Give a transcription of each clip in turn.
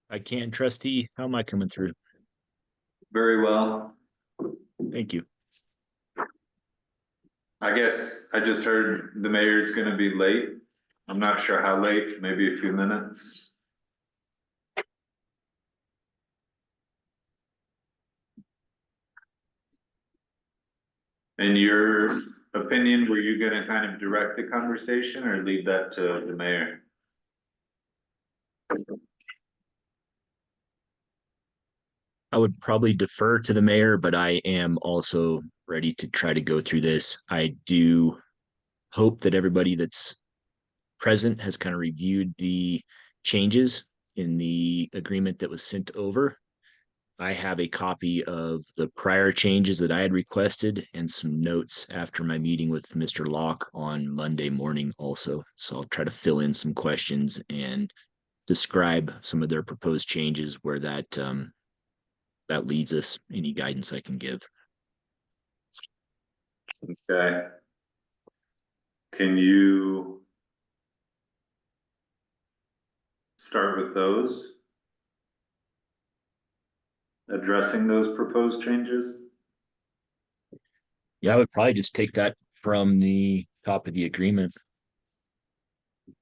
I can, trustee. How am I coming through? Very well. Thank you. I guess I just heard the mayor's gonna be late. I'm not sure how late, maybe a few minutes. In your opinion, were you gonna kind of direct the conversation or leave that to the mayor? I would probably defer to the mayor, but I am also ready to try to go through this. I do hope that everybody that's present has kind of reviewed the changes in the agreement that was sent over. I have a copy of the prior changes that I had requested and some notes after my meeting with Mr. Locke on Monday morning also. So I'll try to fill in some questions and describe some of their proposed changes where that leads us, any guidance I can give. Okay. Can you start with those? Addressing those proposed changes? Yeah, I would probably just take that from the top of the agreement.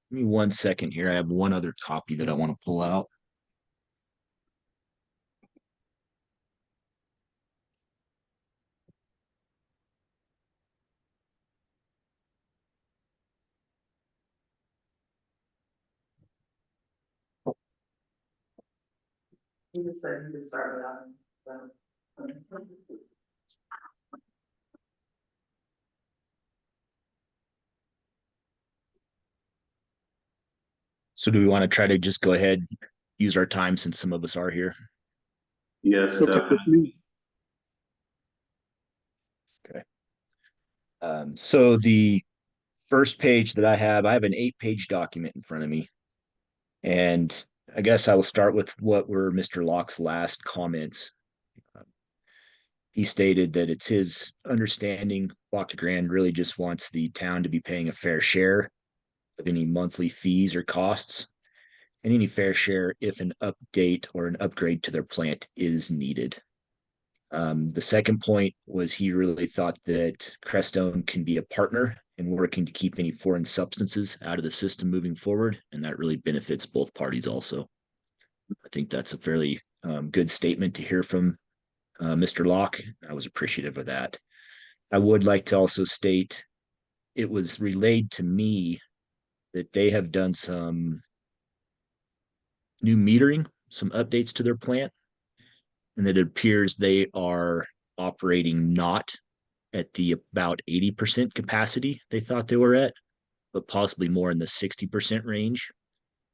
Give me 1 second here. I have one other copy that I want to pull out. You just said you could start without. So do we want to try to just go ahead, use our time since some of us are here? Yes, Okay, definitely. Okay. So the first page that I have an 8-page document in front of me. And I guess I will start with what were Mr. Locke's last comments. He stated that it's his understanding Dr. Grand really just wants the town to be paying a fair share of any monthly fees or costs, and any fair share if an update or an upgrade to their plant is needed. The second point was he really thought that Crestone can be a partner in working to keep any foreign substances out of the system moving forward, and that really benefits both parties also. I think that's a fairly good statement to hear from Mr. Locke. I was appreciative of that. I would like to also state it was relayed to me that they have done some new metering, some updates to their plant, and that it appears they are operating not at the about 80% capacity they thought they were at, but possibly more in the 60% range.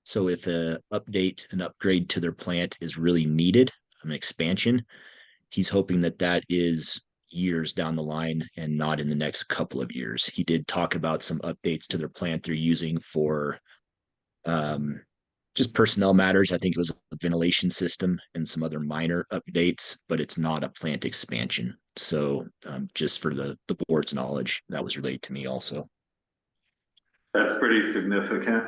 So if an update, an upgrade to their plant is really needed, an expansion, he's hoping that that is years down the line and not in the next couple of years. He did talk about some updates to their plant they're using for just personnel matters. I think it was a ventilation system and some other minor updates, but it's not a plant expansion. So just for the board's knowledge, that was relayed to me also. That's pretty significant.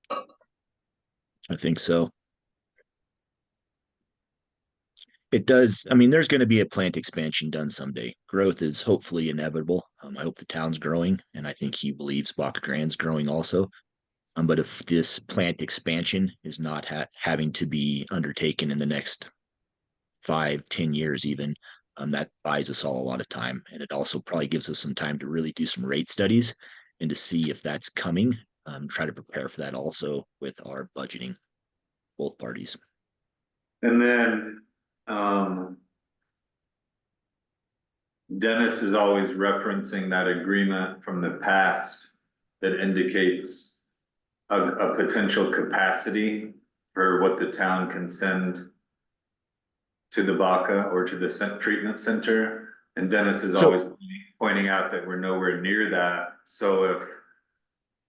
I think so. It does. I mean, there's going to be a plant expansion done someday. Growth is hopefully inevitable. I hope the town's growing, and I think he believes Baca Grande's growing also. But if this plant expansion is not having to be undertaken in the next 5-10 years even, that buys us all a lot of time. And it also probably gives us some time to really do some rate studies and to see if that's coming. Try to prepare for that also with our budgeting, both parties. And then, Dennis is always referencing that agreement from the past that indicates a potential capacity for what the town can send to the Baca or to the treatment center. And Dennis is So always pointing out that we're nowhere near that. So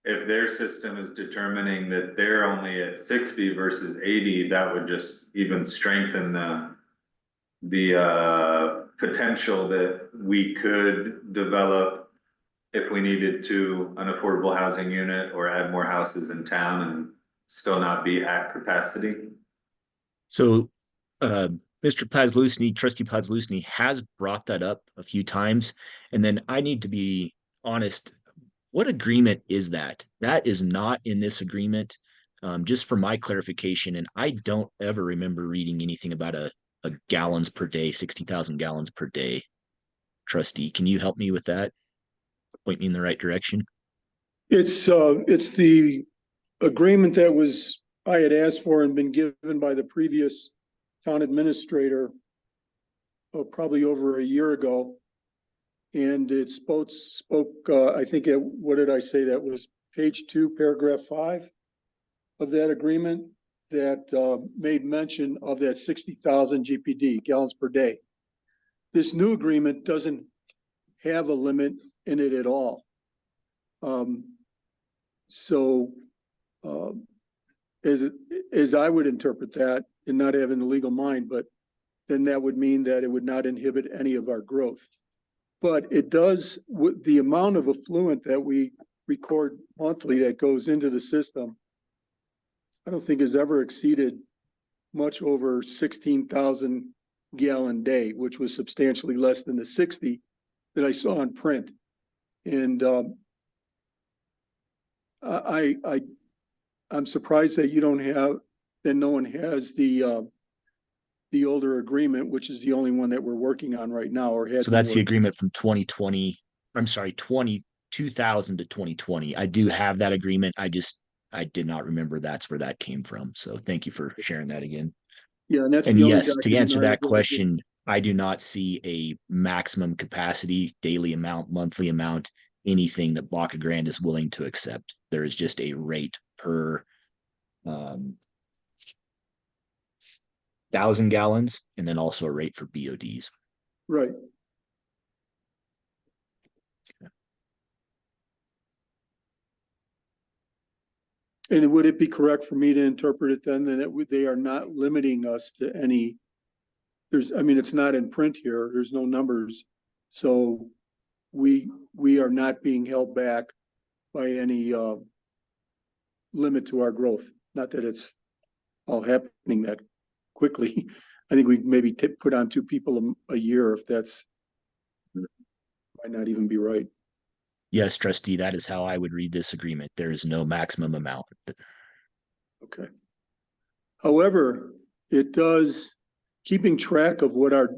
if their system is determining that they're only at 60 versus 80, that would just even strengthen the potential that we could develop if we needed to an affordable housing unit or add more houses in town and still not be at capacity. So, uh, Mr. Pazlusny, Trustee Pazlusny has brought that up a few times. And then I need to be honest. What agreement is that? That is not in this agreement. Just for my clarification, and I don't ever remember reading anything about a gallons per day, 60,000 gallons per day. Trustee, can you help me with that? Point me in the right direction. It's the agreement that I had asked for and been given by the previous town administrator probably over a year ago. And it spoke, I think, what did I say? That was page 2, paragraph 5 of that agreement that made mention of that 60,000 GPD, gallons per day. This new agreement doesn't have a limit in it at all. So as I would interpret that, and not having the legal mind, but then that would mean that it would not inhibit any of our growth. But it does, with the amount of effluent that we record monthly that goes into the system, I don't think has ever exceeded much over 16,000 gallon day, which was substantially less than the 60 that I saw in print. And I'm surprised that no one has the older agreement, which is the only one that we're working on right now, or has. So that's the agreement from 2020. I'm sorry, 2000 to 2020. I do have that agreement. I did not remember that's where that came from. So thank you for sharing that again. Yeah, and that's and the only yes, to answer that document question, I do not see a maximum capacity, daily amount, monthly amount, anything that Baca Grande is willing to accept. There is just a rate per 1,000 gallons, and then also a rate for BODs. Right. And would it be correct for me to interpret it then that they are not limiting us to any? It's not in print here. There's no numbers, so we are not being held back by any limit to our growth. Not that it's all happening that quickly. I think we maybe put on 2 people a year, if that's might not even be right. Yes, trustee, that is how I would read this agreement. There is no maximum amount. Okay. However, it does, keeping track of what our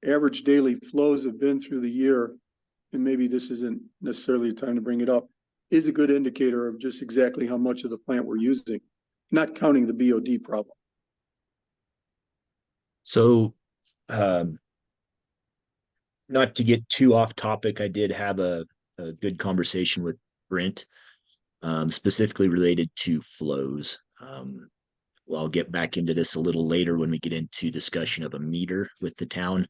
average daily flows have been through the year, and maybe this isn't necessarily the time to bring it up, is a good indicator of just exactly how much of the plant we're using, not counting the BOD problem. So, not to get too off topic, I did have a good conversation with Brent, specifically related to flows. Well, I'll get back into this a little later when we get into discussion of a meter with the town.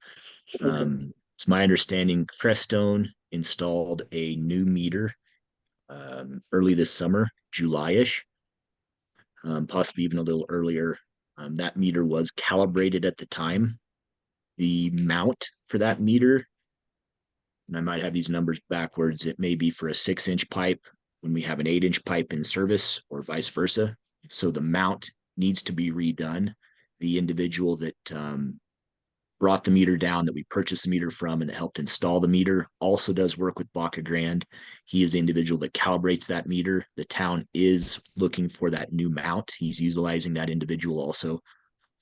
Okay. It's my understanding Crestone installed a new meter early this summer, July-ish, possibly even a little earlier. That meter was calibrated at the time. The mount for that meter, and I might have these numbers backwards, it may be for a 6-inch pipe when we have an 8-inch pipe in service, or vice versa. So the mount needs to be redone. The individual that brought the meter down, that we purchased the meter from and that helped install the meter, also does work with Baca Grande. He is the individual that calibrates that meter. The town is looking for that new mount. He's utilizing that individual also.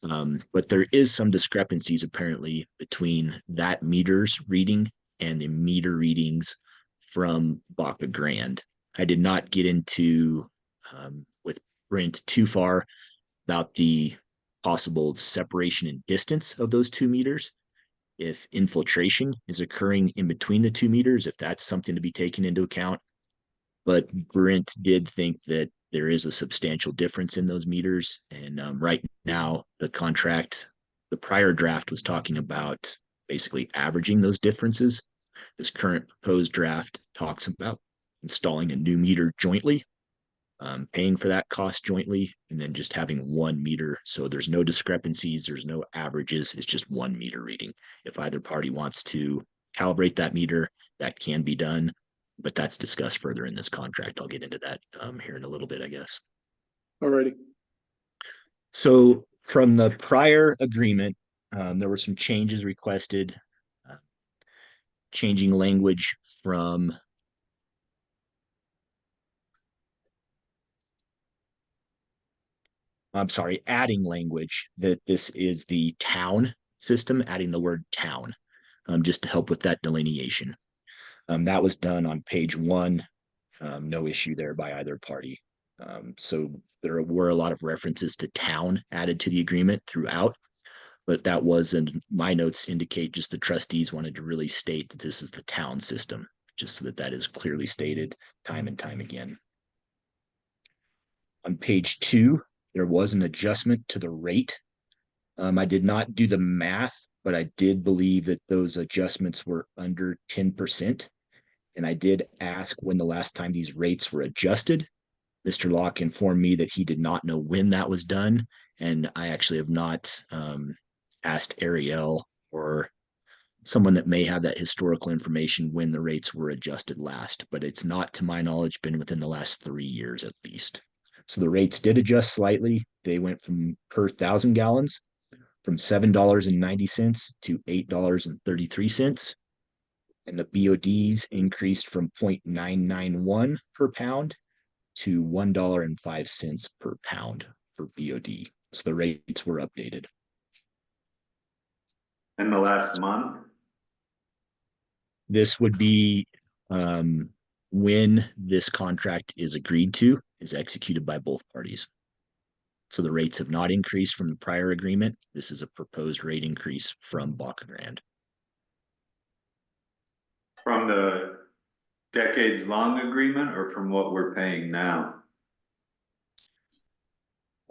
But there is some discrepancies apparently between that meter's reading and the meter readings from Baca Grande. I did not get into with Brent too far about the possible separation in distance of those 2 meters. If infiltration is occurring in between the 2 meters, if that's something to be taken into account. But Brent did think that there is a substantial difference in those meters. And right now, the contract, the prior draft was talking about basically averaging those differences. This current proposed draft talks about installing a new meter jointly, paying for that cost jointly, and then just having 1 meter. So there's no discrepancies, there's no averages, it's just 1 meter reading. If either party wants to calibrate that meter, that can be done, but that's discussed further in this contract. I'll get into that here in a little bit, I guess. Alrighty. So From the prior agreement, there were some changes requested, uh, changing language from I'm sorry, adding language that this is the town system, adding the word town, just to help with that delineation. That was done on page one. No issue there by either party. So there were a lot of references to town added to the agreement throughout, but that was, and my notes indicate just the trustees wanted to really state that this is the town system, just so that that is clearly stated time and time again. On page two, there was an adjustment to the rate. I did not do the math, but I did believe that those adjustments were under 10%. And I did ask when the last time these rates were adjusted. Mr. Locke informed me that he did not know when that was done. And I actually have not asked Ariel or someone that may have that historical information when the rates were adjusted last, but it's not, to my knowledge, been within the last 3 years at least. So the rates did adjust slightly. They went from per 1,000 gallons from $7.90 to $8.33. And the BODs increased from 0.991 per pound to $1.05 per pound for BOD. So the rates were updated. In the last month? This would be when this contract is agreed to, is executed by both parties. So the rates have not increased from the prior agreement. This is a proposed rate increase from Baca Grande. From the decades-long agreement or from what we're paying now?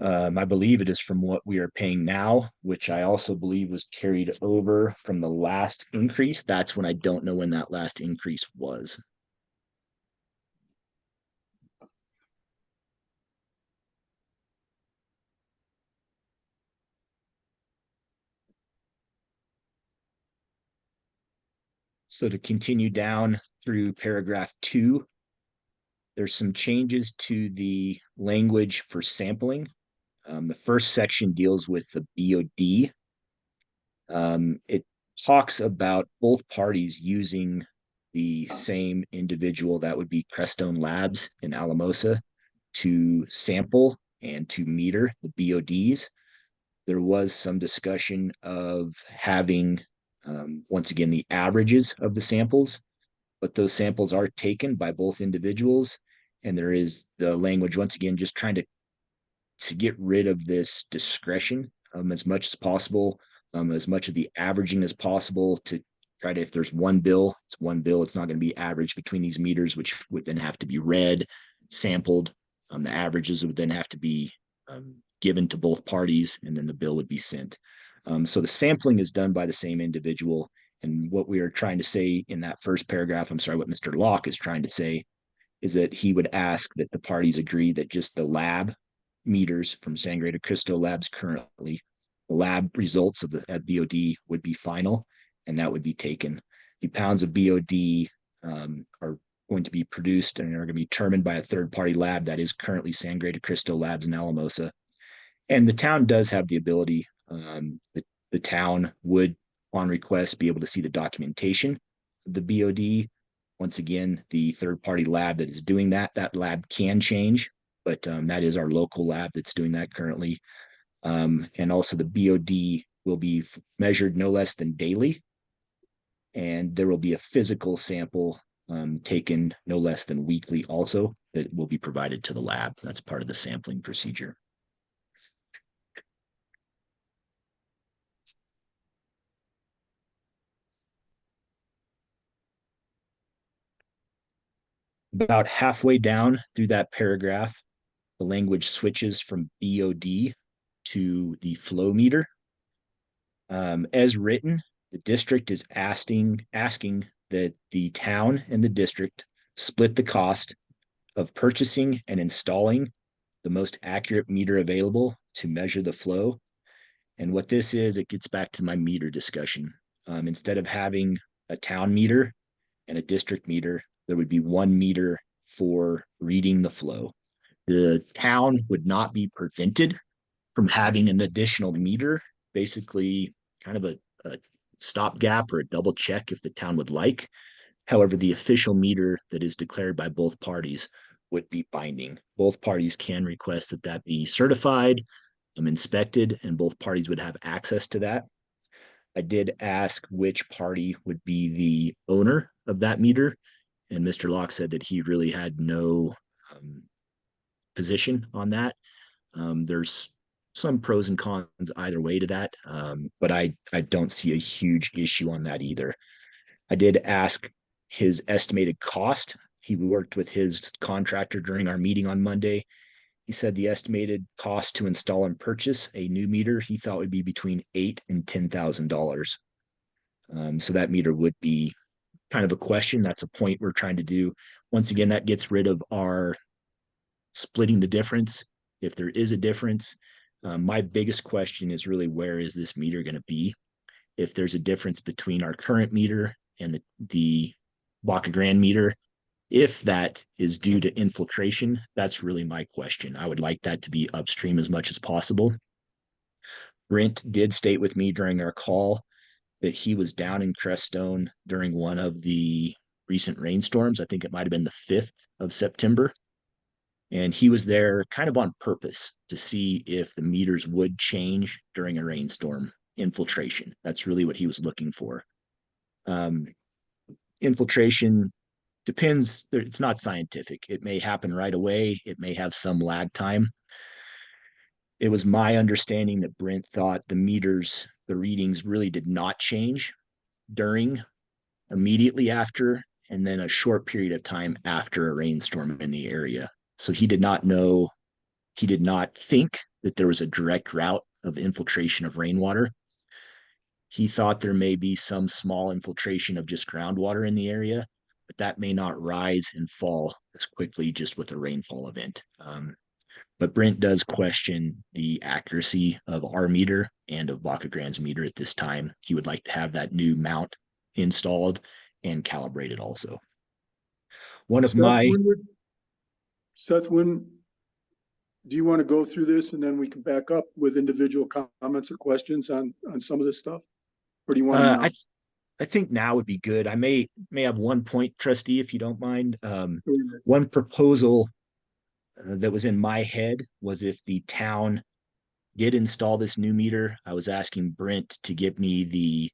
I believe it is from what we are paying now, which I also believe was carried over from the last increase. That's when I don't know when that last increase was. So to continue down through paragraph 2, there's some changes to the language for sampling. The first section deals with the BOD. It talks about both parties using the same individual, that would be Crestone Labs in Alamosa, to sample and to meter the BODs. There was some discussion of having, once again, the averages of the samples, but those samples are taken by both individuals. And there is the language, once again, just trying to get rid of this discretion as much as possible, as much of the averaging as possible, to try to, if there's one bill, it's one bill. It's not going to be averaged between these meters, which would then have to be read, sampled. The averages would then have to be given to both parties, and then the bill would be sent. So the sampling is done by the same individual. And what we are trying to say in that first paragraph, I'm sorry, what Mr. Locke is trying to say is that he would ask that the parties agree that just the lab meters from Sangre de Cristo Labs currently, the lab results of the at BOD would be final, and that would be taken. The pounds of BOD are going to be produced and are going to be determined by a third-party lab that is currently Sangre de Cristo Labs in Alamosa. And the town does have the ability, the town would, on request, be able to see the documentation of the BOD. Once again, the third-party lab that is doing that lab can change, but that is our local lab that's doing that currently. And also the BOD will be measured no less than daily, and there will be a physical sample taken no less than weekly also that will be provided to the lab. That's part of the sampling procedure. About halfway down through that paragraph, the language switches from BOD to the flow meter. As written, the district is asking that the town and the district split the cost of purchasing and installing the most accurate meter available to measure the flow. And what this is, it gets back to my meter discussion. Instead of having a town meter and a district meter, there would be one meter for reading the flow. The town would not be prevented from having an additional meter, basically kind of a stopgap or a double check if the town would like. However, the official meter that is declared by both parties would be binding. Both parties can request that that be certified, inspected, and both parties would have access to that. I did ask which party would be the owner of that meter, and Mr. Locke said that he really had no position on that. There's some pros and cons either way to that, but I don't see a huge issue on that either. I did ask his estimated cost. He worked with his contractor during our meeting on Monday. He said the estimated cost to install and purchase a new meter he thought would be between $8,000 and $10,000. So that meter would be kind of a question. That's a point we're trying to do. Once again, that gets rid of our splitting the difference. If there is a difference, my biggest question is really where is this meter going to be? If there's a difference between our current meter and the Baca Grande meter, if that is due to infiltration, that's really my question. I would like that to be upstream as much as possible. Brent did state with me during our call that he was down in Crestone during one of the recent rainstorms. I think it might have been the 5th of September. And he was there kind of on purpose to see if the meters would change during a rainstorm infiltration. That's really what he was looking for. Infiltration depends, it's not scientific. It may happen right away, it may have some lag time. It was my understanding that Brent thought the meters, the readings really did not change during, immediately after, and then a short period of time after a rainstorm in the area. So he did not know, he did not think that there was a direct route of infiltration of rainwater. He thought there may be some small infiltration of just groundwater in the area, but that may not rise and fall as quickly just with a rainfall event. But Brent does question the accuracy of our meter and of Baca Grande's meter at this time. He would like to have that new mount installed and calibrated also. One of my Seth, when do you want to go through this and then we can back up with individual comments or questions on some of this stuff? Or do you want to? I think now would be good. I may have one point, trustee, if you don't mind. One proposal that was in my head was if the town did install this new meter, I was asking Brent to give me the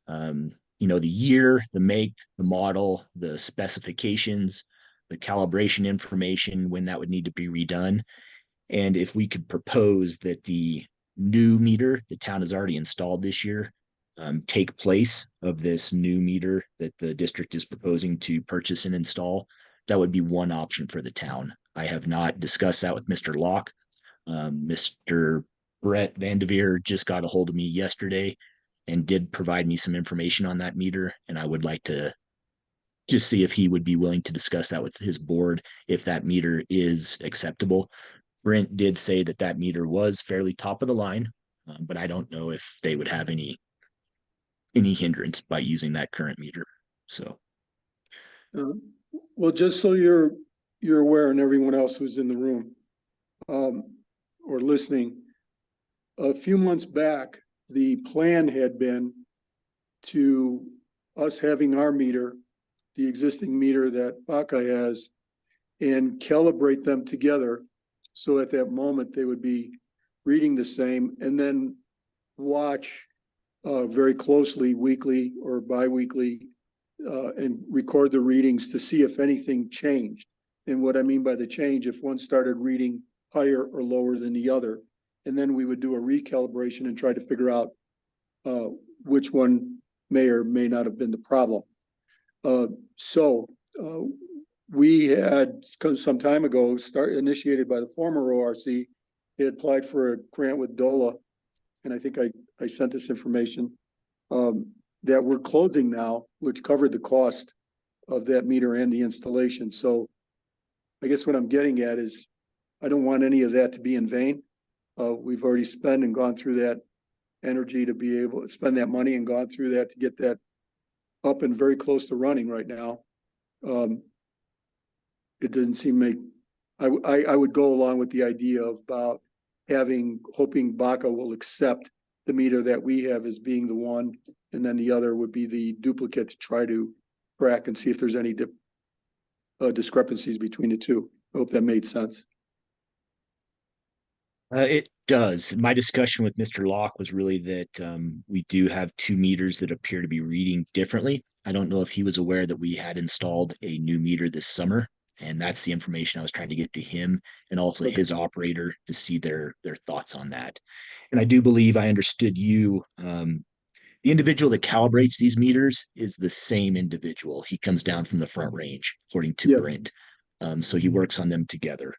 the year, the make, the model, the specifications, the calibration information, when that would need to be redone. And if we could propose that the new meter the town has already installed this year take place of this new meter that the district is proposing to purchase and install, that would be one option for the town. I have not discussed that with Mr. Locke. Mr. Brett Vandeveer just got a hold of me yesterday and did provide me some information on that meter. And I would like to just see if he would be willing to discuss that with his board, if that meter is acceptable. Brent did say that that meter was fairly top of the line, but I don't know if they would have any hindrance by using that current meter. So, well, just so you're aware, and everyone else who's in the room or listening, a few months back, the plan had been to us having our meter, the existing meter that Baca has, and calibrate them together. So at that moment, they would be reading the same, and then watch very closely, weekly or biweekly, and record the readings to see if anything changed. And what I mean by the change, if one started reading higher or lower than the other, and then we would do a recalibration and try to figure out which one may or may not have been the problem. We had some time ago, initiated by the former ORC, they had applied for a grant with DOLA, and I think I sent this information, that we're closing now, which covered the cost of that meter and the installation. So I guess what I'm getting at is I don't want any of that to be in vain. We've already spent and gone through that energy to be able to spend that money and gone through that to get that up and very close to running right now. It doesn't seem I would go along with the idea of about hoping Baca will accept the meter that we have as being the one, and then the other would be the duplicate to try to track and see if there's any discrepancies between the two. I hope that made sense. It does. My discussion with Mr. Locke was really that we do have two meters that appear to be reading differently. I don't know if he was aware that we had installed a new meter this summer, and that's the information I was trying to get to him and also his operator to see their thoughts on that. And I do believe I understood you. The individual that calibrates these meters is the same individual. He comes down from the Front Range, according to Yeah. Brent. So he works on them together.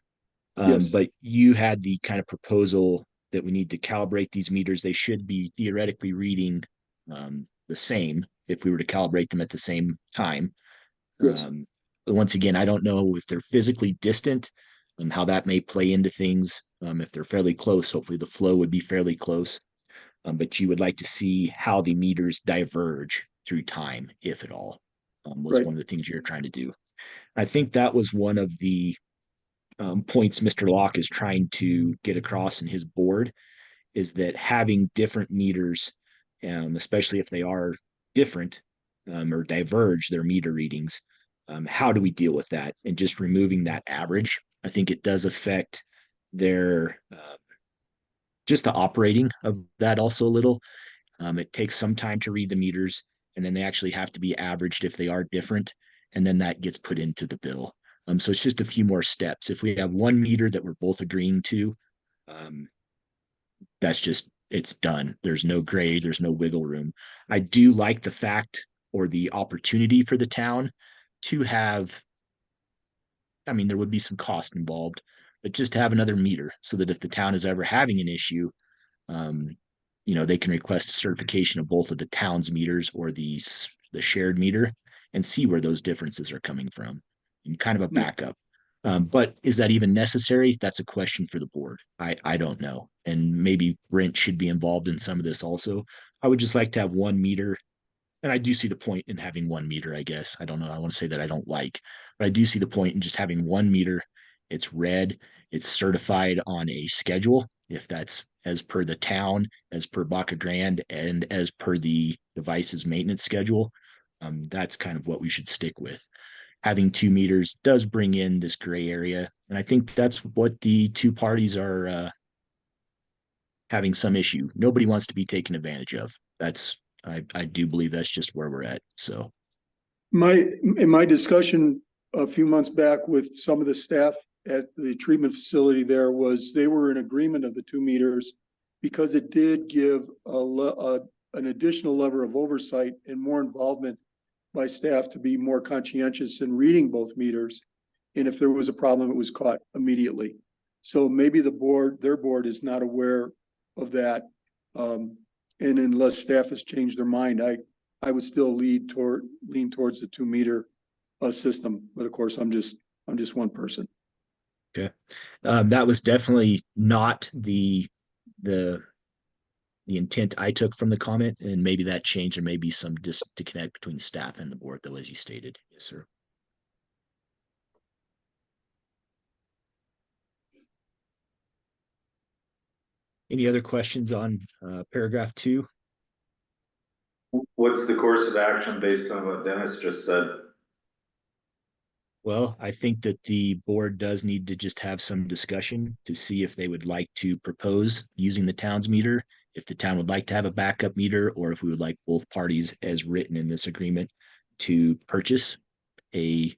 Yes. But you had the kind of proposal that we need to calibrate these meters. They should be theoretically reading the same if we were to calibrate them at the same time. Yes. But once again, I don't know if they're physically distant, how that may play into things. If they're fairly close, hopefully the flow would be fairly close. But you would like to see how the meters diverge through time, if at all, was Right. one of the things you're trying to do. I think that was one of the points Mr. Locke is trying to get across in his board, is that having different meters, especially if they are different or diverge their meter readings, how do we deal with that? And just removing that average, I think it does affect their just the operating of that also a little. It takes some time to read the meters, and then they actually have to be averaged if they are different, and then that gets put into the bill. So it's just a few more steps. If we have one meter that we're both agreeing to, that's just it's done. There's no gray, there's no wiggle room. I do like the fact or the opportunity for the town to have. I mean, there would be some cost involved, but just to have another meter so that if the town is ever having an issue, um, they can request a certification of both of the town's meters or the shared meter and see where those differences are coming from and kind of a backup. But is that even necessary? That's a question for the board. I don't know. And maybe Brent should be involved in some of this also. I would just like to have one meter. And I do see the point in having one meter, I guess. I don't know. I want to say that I don't like, but I do see the point in just having one meter. It's read, it's certified on a schedule, if that's as per the town, as per Baca Grande, and as per the device's maintenance schedule. That's kind of what we should stick with. Having 2 meters does bring in this gray area. And I think that's what the two parties are having some issue. Nobody wants to be taken advantage of. I do believe that's just where we're at. So In my discussion a few months back with some of the staff at the treatment facility there was they were in agreement of the 2 meters because it did give an additional level of oversight and more involvement by staff to be more conscientious in reading both meters. And if there was a problem, it was caught immediately. So maybe their board is not aware of that. And unless staff has changed their mind, I would still lean towards the 2-meter system. But of course, I'm just one person. okay, that was definitely not the intent I took from the comment, and maybe that changed. There may be some disconnect between staff and the board, though, as you stated. Yes, sir. Any other questions on paragraph 2? What's the course of action based on what Dennis just said? Well, I think that the board does need to just have some discussion to see if they would like to propose using the town's meter, if the town would like to have a backup meter, or if we would like both parties, as written in this agreement, to purchase a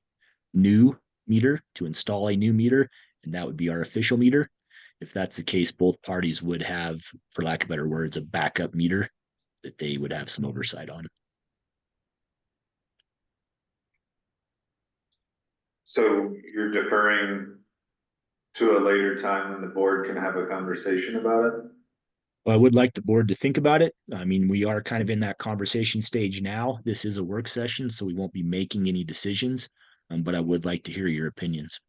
new meter, to install a new meter, and that would be our official meter. If that's the case, both parties would have, for lack of better words, a backup meter that they would have some oversight on. So you're deferring to a later time when the board can have a conversation about it? Well, I would like the board to think about it. I mean, we are kind of in that conversation stage now. This is a work session, so we won't be making any decisions, but I would like to hear your opinions.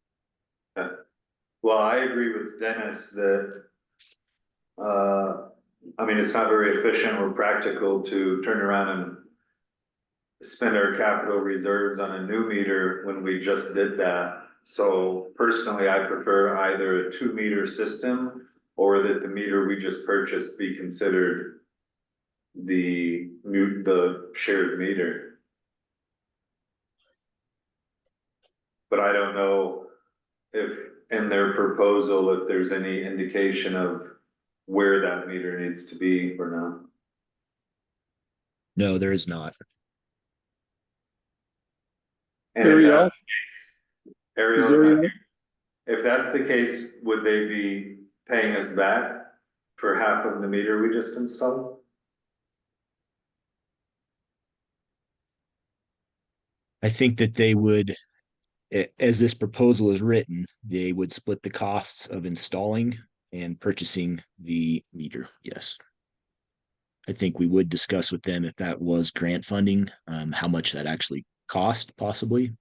Well, I agree with Dennis that, I mean, it's not very efficient or practical to turn around and spend our capital reserves on a new meter when we just did that. So personally, I prefer either a 2-meter system or that the meter we just purchased be considered the shared meter. But I don't know if in their proposal, if there's any indication of where that meter needs to be or not. No, there is not. And if Ariel? that's the case, Ariel's Ariel? not here. If that's the case, would they be paying us back for half of the meter we just installed? I think that they would, as this proposal is written, they would split the costs of installing and purchasing the meter. Yes. I think we would discuss with them if that was grant funding, how much that actually cost possibly.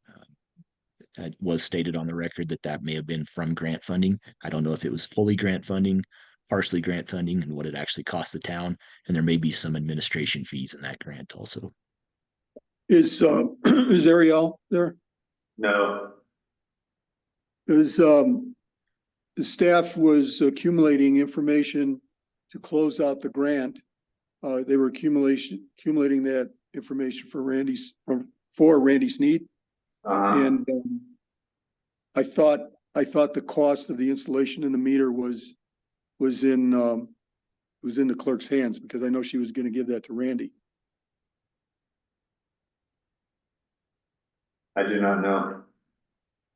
It was stated on the record that that may have been from grant funding. I don't know if it was fully grant funding, partially grant funding, and what it actually cost the town. And there may be some administration fees in that grant also. Is is Ariel there? No, Is the staff was accumulating information to close out the grant. They were accumulating that information for Randy Sneed. And I thought the cost of the installation in the meter was in the clerk's hands, because I know she was gonna give that to Randy. I do not know.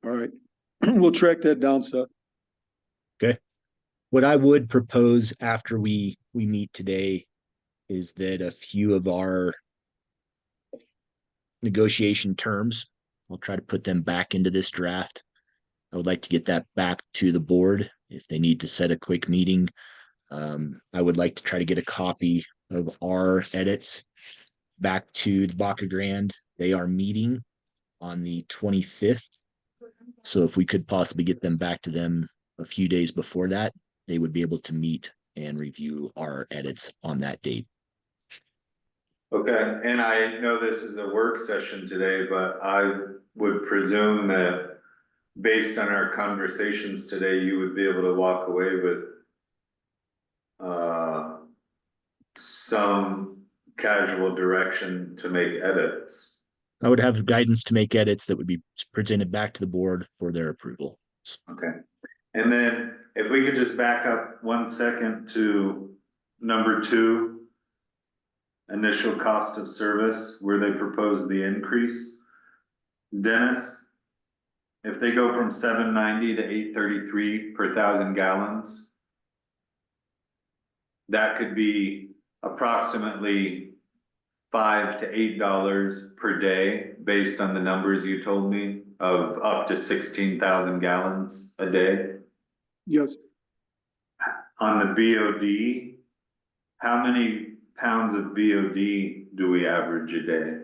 All right, we'll track that down, Seth. Okay. What I would propose after we meet today is that a few of our negotiation terms, I'll try to put them back into this draft. I would like to get that back to the board if they need to set a quick meeting. I would like to try to get a copy of our edits back to the Baca Grande. They are meeting on the 25th. So if we could possibly get them back to them a few days before that, they would be able to meet and review our edits on that date. Okay, and I know this is a work session today, but I would presume that based on our conversations today, you would be able to walk away with some casual direction to make edits. I would have guidance to make edits that would be presented back to the board for their approval. Okay, and then if we could just back up 1 second to number 2, initial cost of service, where they propose the increase. Dennis, if they go from $7.90 to $8.33 per 1,000 gallons, that could be approximately $5 to $8 per day, based on the numbers you told me, of up to 16,000 gallons a day. Yes, On the BOD, how many pounds of BOD do we average a day?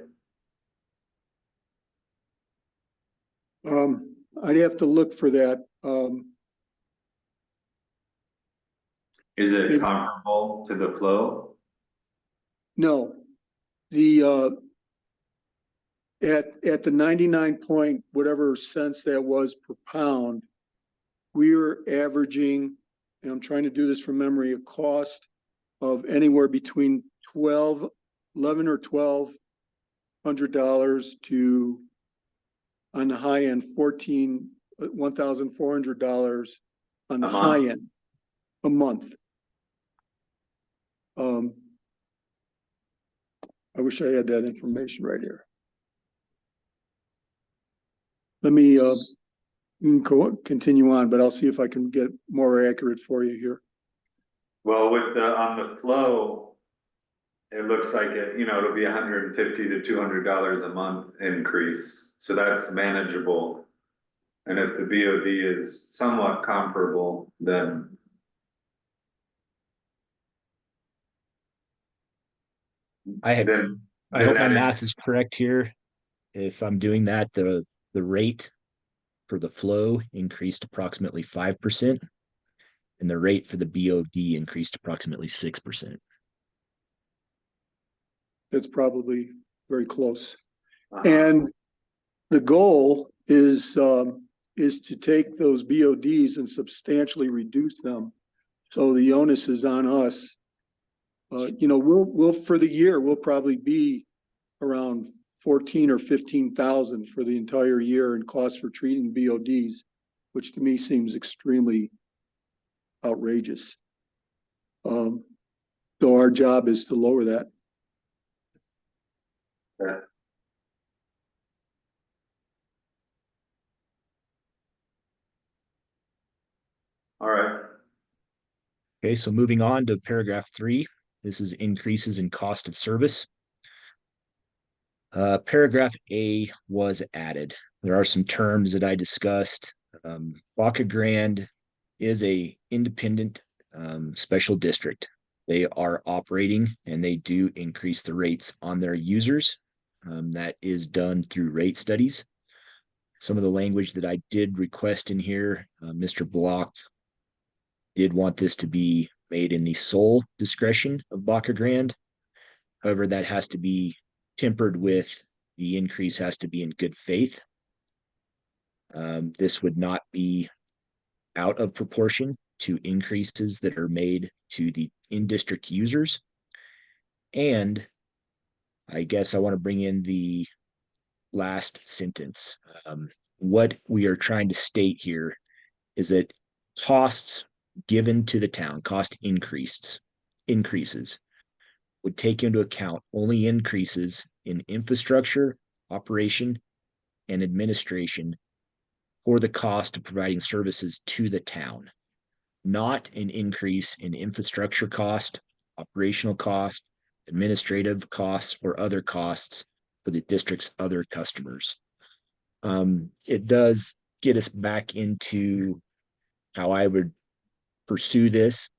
I'd have to look for that. Is it Maybe- comparable to the flow? No, the at the 99 point whatever cents that was per pound, we were averaging, and I'm trying to do this from memory, a cost of anywhere between $11 or $1,200 to, on the high end, $1,400 on the A high month? end a month. I wish I had that information right here. Let me continue on, but I'll see if I can get more accurate for you here. Well, with on the flow, it looks like it'll be $150 to $200 a month increase. So that's manageable. And if the BOD is somewhat comparable, then I hope my that math is correct here. If I'm doing that, the rate for the flow increased approximately 5%, and the rate for the BOD increased approximately 6%. That's probably very close. And the goal is to take those BODs and substantially reduce them So the onus is on us. We'll for the year, we'll probably be around 14 or 15,000 for the entire year in costs for treating BODs, which to me seems extremely outrageous. So our job is to lower that. Yeah. All right, Okay, so moving on to paragraph 3. This is increases in cost of service. Paragraph A was added. There are some terms that I discussed. Baca Grande is a independent special district. They are operating and they do increase the rates on their users. That is done through rate studies. Some of the language that I did request in here, Mr. Block did want this to be made in the sole discretion of Baca Grande. However, that has to be tempered with the increase has to be in good faith. This would not be out of proportion to increases that are made to the in-district users. And I guess I want to bring in the last sentence. What we are trying to state here is that costs given to the town, cost increases would take into account only increases in infrastructure, operation, and administration for the cost of providing services to the town, not an increase in infrastructure cost, operational cost, administrative costs, or other costs for the district's other customers. It does get us back into how I would pursue this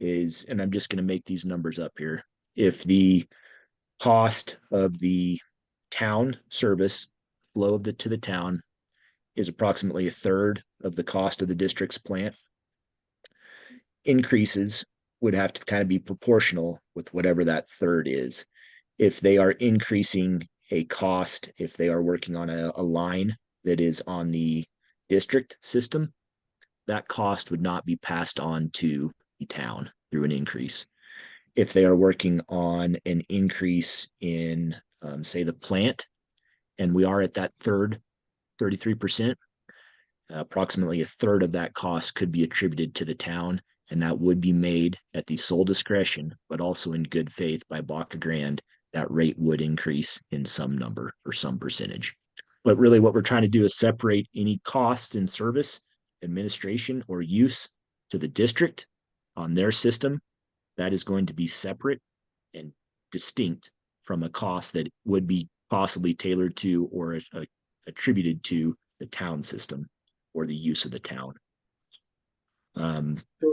is, and I'm just going to make these numbers up here. If the cost of the town service flow to the town is approximately a third of the cost of the district's plant, increases would have to kind of be proportional with whatever that third is. If they are increasing a cost, if they are working on a line that is on the district system, that cost would not be passed on to the town through an increase. If they are working on an increase in, say, the plant, and we are at that third, 33%, approximately a third of that cost could be attributed to the town, and that would be made at the sole discretion, but also in good faith by Baca Grande. That rate would increase in some number or some percentage. But really, what we're trying to do is separate any costs in service, administration, or use to the district on their system. That is going to be separate and distinct from a cost that would be possibly tailored to or attributed to the town system or the use of the town.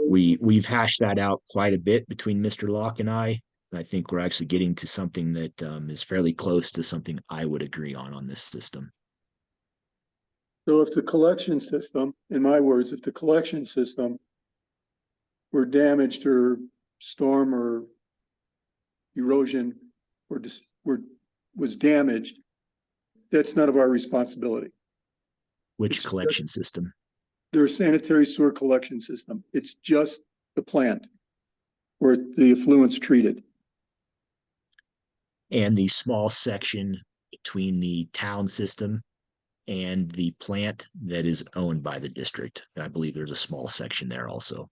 We've hashed that out quite a bit between Mr. Locke and I think we're actually getting to something that is fairly close to something I would agree on this system. So if the collection system, in my words, if the collection system were damaged or storm or erosion was damaged, that's none of our responsibility. Which collection system? Their sanitary sewer collection system. It's just the plant where the effluent's treated. And the small section between the town system and the plant that is owned by the district. I believe there's a small section there also.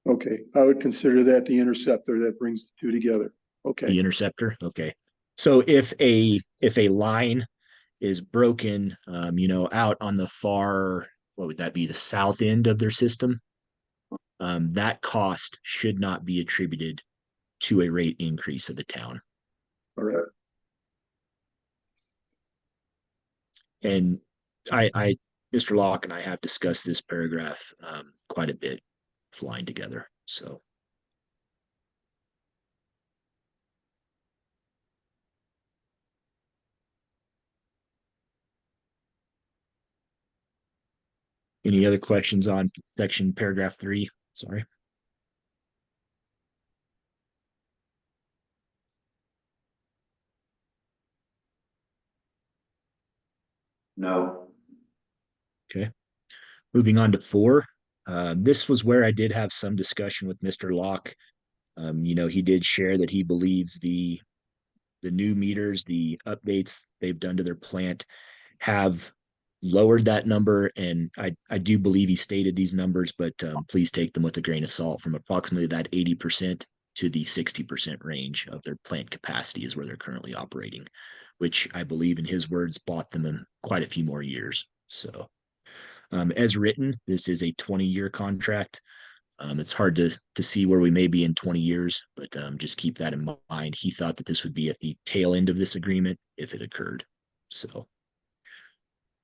Okay, I would consider that the interceptor that brings the two together. Okay. The interceptor. Okay. So if a line is broken, out on the far, what would that be? The south end of their system. That cost should not be attributed to a rate increase of the town. All right. And Mr. Locke and I have discussed this paragraph quite a bit flying together. So. Any other questions on section paragraph 3? Sorry. no, Okay. Moving on to 4. This was where I did have some discussion with Mr. Locke. He did share that he believes the new meters, the updates they've done to their plant have lowered that number. And I do believe he stated these numbers, but please take them with a grain of salt, from approximately that 80% to the 60% range of their plant capacity is where they're currently operating, which I believe in his words bought them in quite a few more years. So as written, this is a 20-year contract. It's hard to see where we may be in 20 years, but just keep that in mind. He thought that this would be at the tail end of this agreement if it occurred. So,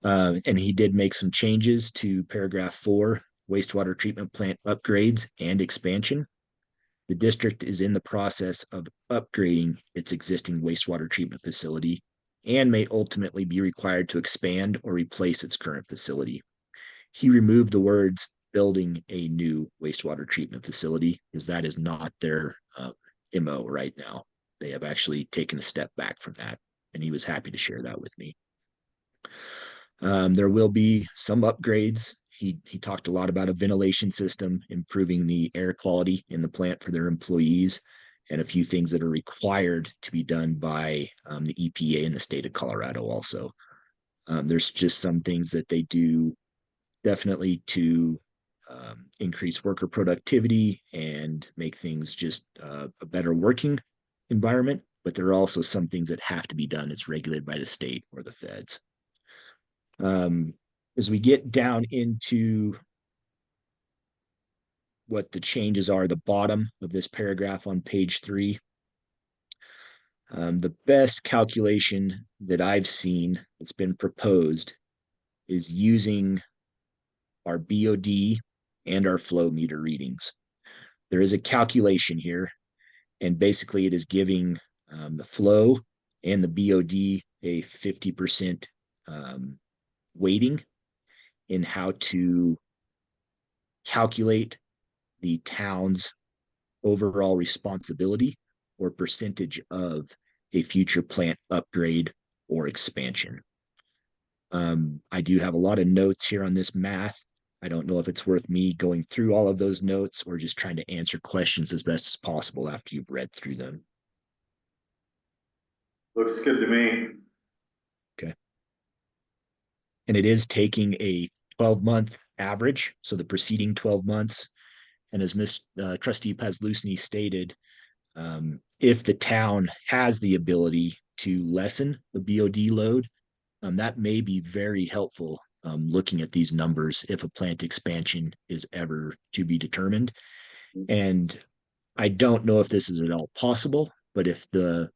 and he did make some changes to paragraph 4, wastewater treatment plant upgrades and expansion. The district is in the process of upgrading its existing wastewater treatment facility and may ultimately be required to expand or replace its current facility. He removed the words building a new wastewater treatment facility, because that is not their MO right now. They have actually taken a step back from that, and he was happy to share that with me. There will be some upgrades. He talked a lot about a ventilation system, improving the air quality in the plant for their employees, and a few things that are required to be done by the EPA in the state of Colorado also. There's just some things that they do definitely to increase worker productivity and make things just a better working environment. But there are also some things that have to be done. It's regulated by the state or the feds. As we get down into what the changes are, the bottom of this paragraph on page 3, the best calculation that I've seen that's been proposed is using our BOD and our flow meter readings. There is a calculation here, and basically it is giving the flow and the BOD a 50% weighting in how to calculate the town's overall responsibility or percentage of a future plant upgrade or expansion. I do have a lot of notes here on this math. I don't know if it's worth me going through all of those notes or just trying to answer questions as best as possible after you've read through them. Looks good to me. Okay. And it is taking a 12-month average, so the preceding 12 months. And as Trustee Pazlusny stated, if the town has the ability to lessen the BOD load, that may be very helpful looking at these numbers if a plant expansion is ever to be determined. And I don't know if this is at all possible, but if the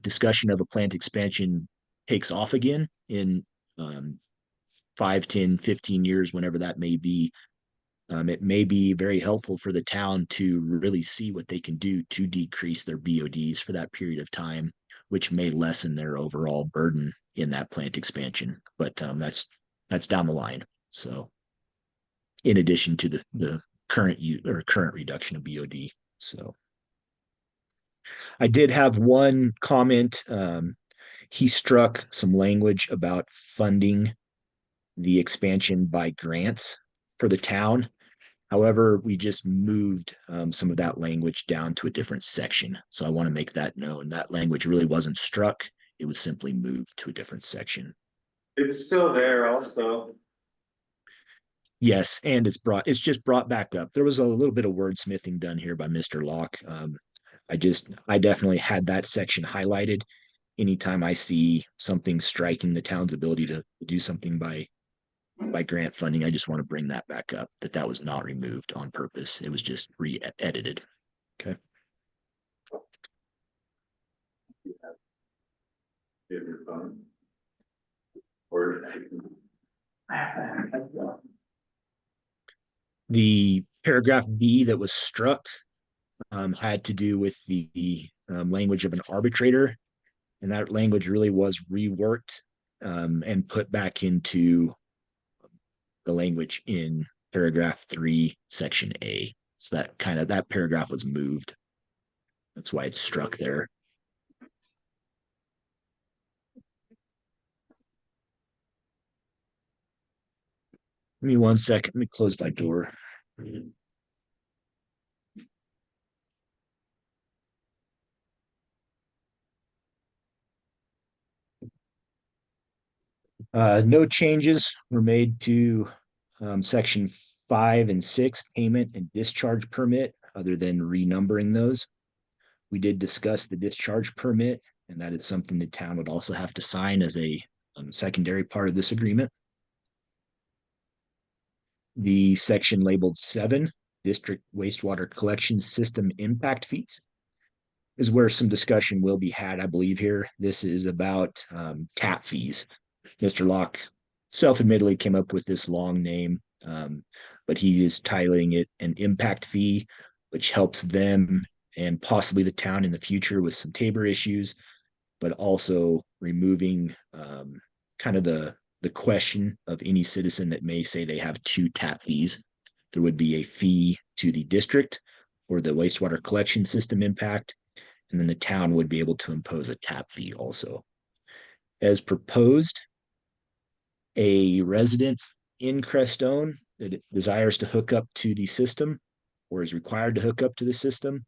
discussion of a plant expansion takes off again in 5, 10, 15 years, whenever that may be, it may be very helpful for the town to really see what they can do to decrease their BODs for that period of time, which may lessen their overall burden in that plant expansion. But that's down the line. So in addition to the current reduction of BOD. So I did have one comment. He struck some language about funding the expansion by grants for the town. However, we just moved some of that language down to a different section. So I want to make that known. That language really wasn't struck. It was simply moved to a different section. It's still there also. Yes, and it's just brought back up. There was a little bit of wordsmithing done here by Mr. Locke. I definitely had that section highlighted. Anytime I see something striking the town's ability to do something by grant funding, I just want to bring that back up, that was not removed on purpose. It was just re-edited. Okay. Or The paragraph B that was struck had to do with the language of an arbitrator, and that language really was reworked and put back into the language in paragraph 3, section A. So that paragraph was moved. That's why it's struck there. me 1 second. Let me close my door. No changes were made to section 5 and 6, payment and discharge permit, other than renumbering those. We did discuss the discharge permit, and that is something the town would also have to sign as a secondary part of this agreement. The section labeled 7, district wastewater collection system impact fees, is where some discussion will be had, I believe here. This is about tap fees. Mr. Locke self-admittedly came up with this long name, but he is titling it an impact fee, which helps them and possibly the town in the future with some Tabor issues, but also removing kind of the question of any citizen that may say they have 2 tap fees. There would be a fee to the district for the wastewater collection system impact, and then the town would be able to impose a tap fee also. As proposed, a resident in Crestone that desires to hook up to the system or is required to hook up to the system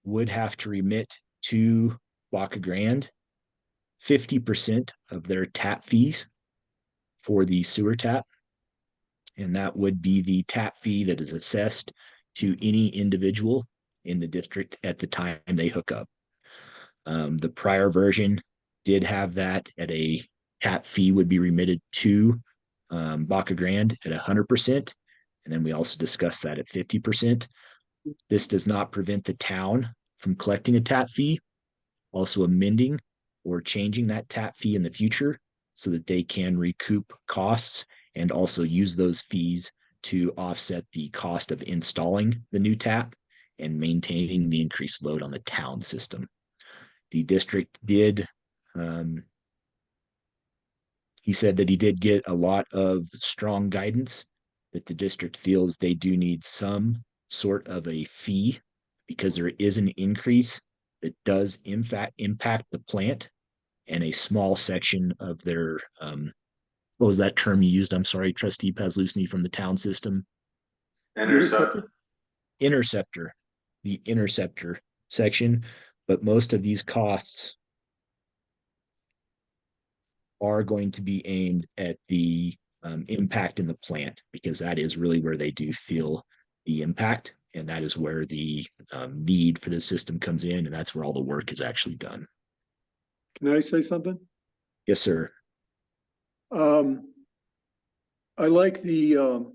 would have to remit to Baca Grande 50% of their tap fees for the sewer tap. And that would be the tap fee that is assessed to any individual in the district at the time they hook up. The prior version did have that at a tap fee would be remitted to Baca Grande at 100%. And then we also discussed that at 50%. This does not prevent the town from collecting a tap fee, also amending or changing that tap fee in the future so that they can recoup costs and also use those fees to offset the cost of installing the new tap and maintaining the increased load on the town system. The district did, he said that he did get a lot of strong guidance that the district feels they do need some sort of a fee because there is an increase that does in fact impact the plant and a small section of their, what was that term you used? I'm sorry, Trustee Pazlusny from the town system. Interceptor. Interceptor, the interceptor section, but most of these costs are going to be aimed at the impact in the plant because that is really where they do feel the impact, and that is where the need for the system comes in, and that's where all the work is actually done. Can I say something? Yes, sir. I like the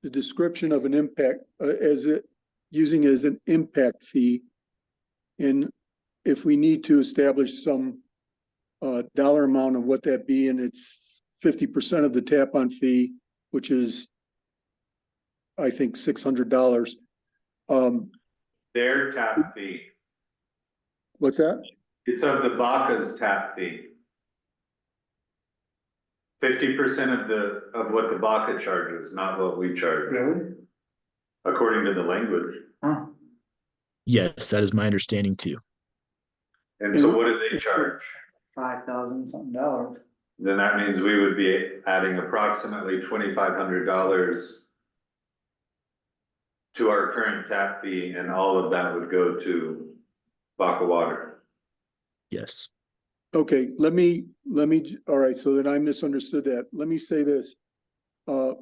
description of an impact as it using as an impact fee. And if we need to establish some dollar amount of what that be, and it's 50% of the tap on fee, which is, I think, $600. Their tap fee. What's that? It's of the Baca's tap fee. 50% of what the Baca charges, not what we charge. Really? According to the language. Huh. Yes, that is my understanding too. And so what do they charge? $5,000 something dollars. Then that means we would be adding approximately $2,500 to our current tap fee, and all of that would go to Baca Water. Yes. Okay, all right, so then I misunderstood that. Let me say this. I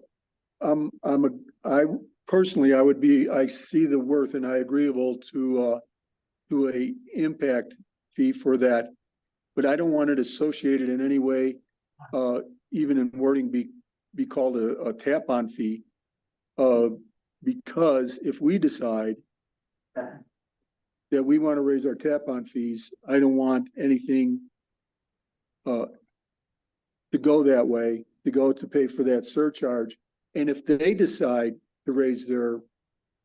personally, I see the worth and I agreeable to a impact fee for that, but I don't want it associated in any way, even in wording be called a tap on fee. Because if we decide that we want to raise our tap on fees, I don't want anything to go that way, to pay for that surcharge. And if they decide to raise their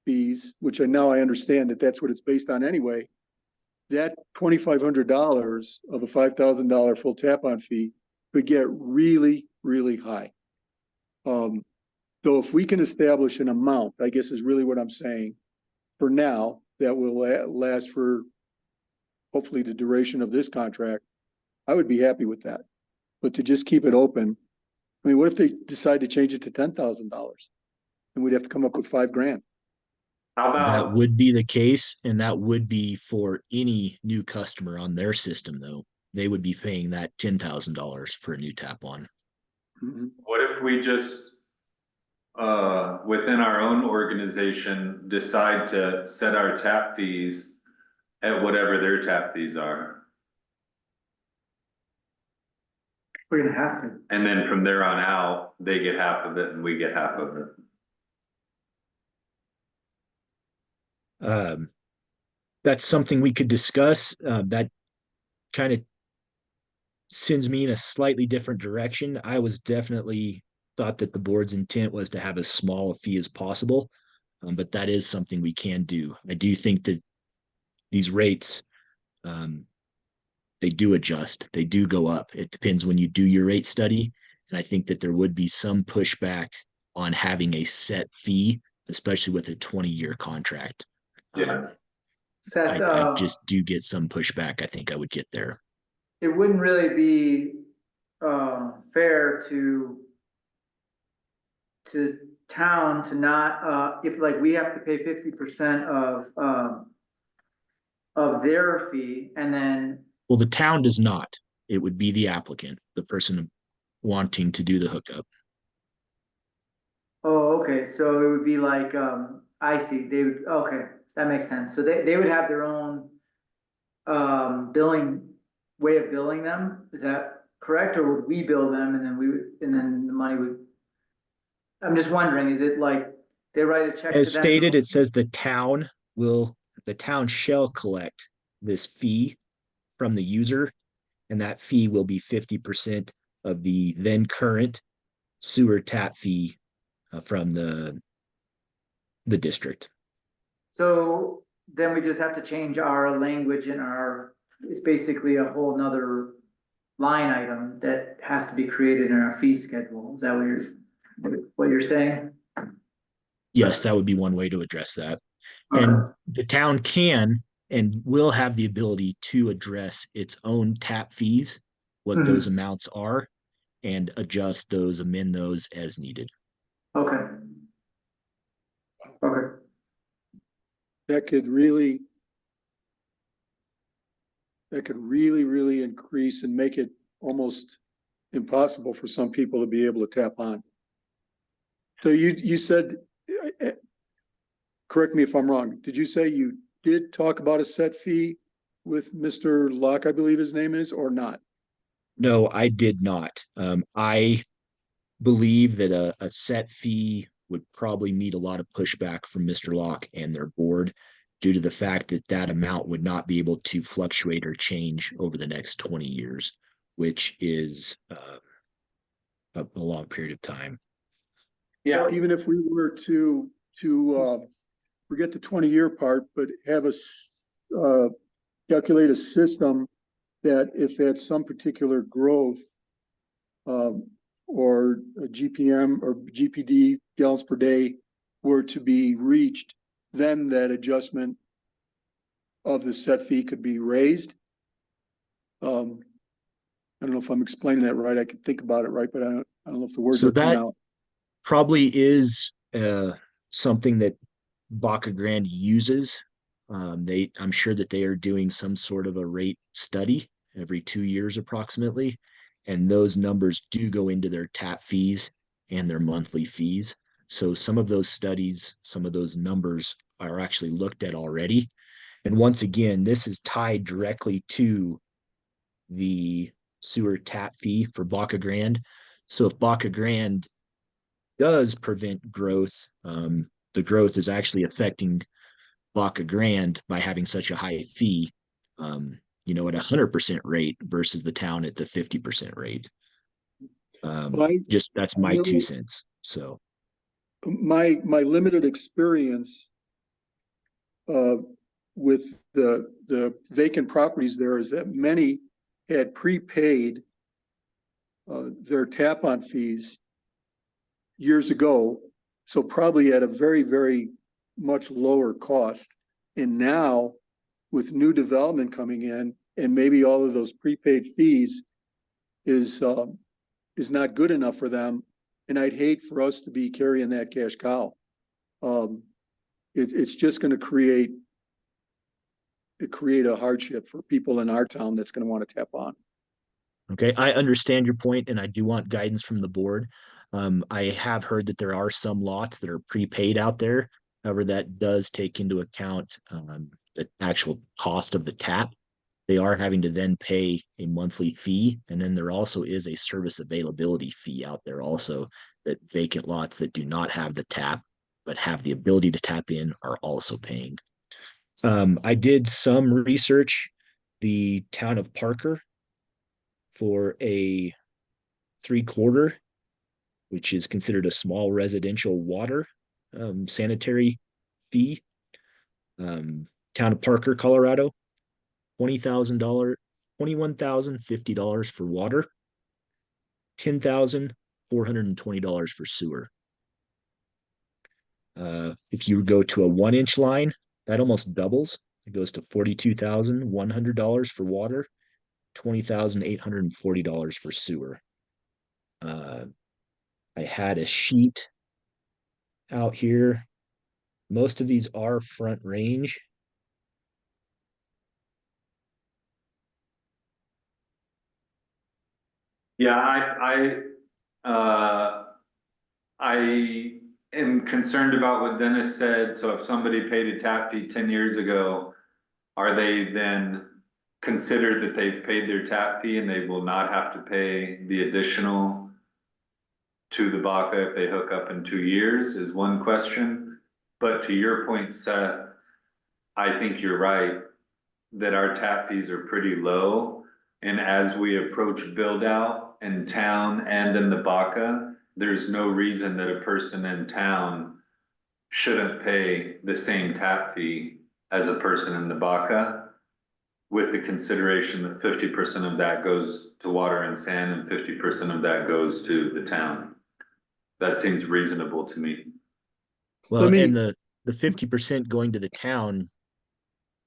fees, which now I understand that that's what it's based on anyway, that $2,500 of a $5,000 full tap on fee could get really, really high. So if we can establish an amount, I guess is really what I'm saying, for now, that will last for hopefully the duration of this contract, I would be happy with that. But to just keep it open I mean, what if they decide to change it to $10,000? And we'd have to come up with $5,000. How That about, would be the case, and that would be for any new customer on their system, though. They would be paying that $10,000 for a new tap on. Mhm. what if we just, within our own organization, decide to set our tap fees at whatever their tap fees are? We're gonna have to. And then from there on out, they get half of it and we get half of it. That's something we could discuss. That kind of sends me in a slightly different direction. I was definitely thought that the board's intent was to have as small a fee as possible, but that is something we can do. I do think that these rates, um, they do adjust, they do go up. It depends when you do your rate study, and I think that there would be some pushback on having a set fee, especially with a 20-year contract. Yeah. Seth, I just do get some pushback. I think I would get there. it wouldn't really be, fair to town to not, if like we have to pay 50% of their fee and then, Well, the town does not. It would be the applicant, the person wanting to do the hookup. oh, okay, so it would be like, I see, they would, okay, that makes sense. So they would have their own, billing, way of billing them, is that correct? Or would we bill them and then we would, and then the money would? I'm just wondering, is it like they write a check to them? As stated, it says the town shall collect this fee from the user, and that fee will be 50% of the then current sewer tap fee from the district. So then we just have to change our language in our, it's basically a whole nother line item that has to be created in our fee schedule. Is that what you're saying? Yes, that would be one way to address that. And the town can and will have the ability to address its own tap fees, what those amounts are, and adjust those, amend those as needed. Okay. Okay. That could really, really increase and make it almost impossible for some people to be able to tap on. So you said, correct me if I'm wrong, did you say you did talk about a set fee with Mr. Locke, I believe his name is, or not? No, I did not. I believe that a set fee would probably meet a lot of pushback from Mr. Locke and their board due to the fact that that amount would not be able to fluctuate or change over the next 20 years, which is a long period of time. Yeah. Even if we were to forget the 20-year part, but have a calculate a system that if at some particular growth or a GPM or GPD gallons per day were to be reached, then that adjustment of the set fee could be raised. I don't know if I'm explaining that right. I could think about it right, but I don't know if the words are coming out. Probably is something that Baca Grande uses. I'm sure that they are doing some sort of a rate study every 2 years approximately, and those numbers do go into their tap fees and their monthly fees. So some of those studies, some of those numbers are actually looked at already. And once again, this is tied directly to the sewer tap fee for Baca Grande. So if Baca Grande does prevent growth, the growth is actually affecting Baca Grande by having such a high fee, at 100% rate versus the town at the 50% rate. Just that's my 2 cents. So my limited experience with the vacant properties there is that many had prepaid their tap on fees years ago, so probably at a very, very much lower cost. And now with new development coming in and maybe all of those prepaid fees is is not good enough for them. And I'd hate for us to be carrying that cash cow. It's just gonna create a hardship for people in our town that's gonna want to tap on. Okay, I understand your point, and I do want guidance from the board. I have heard that there are some lots that are prepaid out there. However, that does take into account the actual cost of the tap. They are having to then pay a monthly fee, and then there also is a service availability fee out there also, that vacant lots that do not have the tap but have the ability to tap in are also paying. I did some research. The town of Parker, for a 3/4, which is considered a small residential water sanitary fee. Town of Parker, Colorado, $20,000, $21,050 for water, $10,420 for sewer. If you go to a 1-inch line, that almost doubles. It goes to $42,100 for water, $20,840 for sewer. I had a sheet out here. Most of these are front range. Yeah, I am concerned about what Dennis said. So if somebody paid a tap fee 10 years ago, are they then considered that they've paid their tap fee and they will not have to pay the additional to the BACA if they hook up in 2 years is one question. But to your point, Seth, I think you're right that our tap fees are pretty low. And as we approach build out in town and in the BACA, there's no reason that a person in town shouldn't pay the same tap fee as a person in the BACA, with the consideration that 50% of that goes to water and sand and 50% of that goes to the town. That seems reasonable to me. Well, Let me, and the 50% going to the town,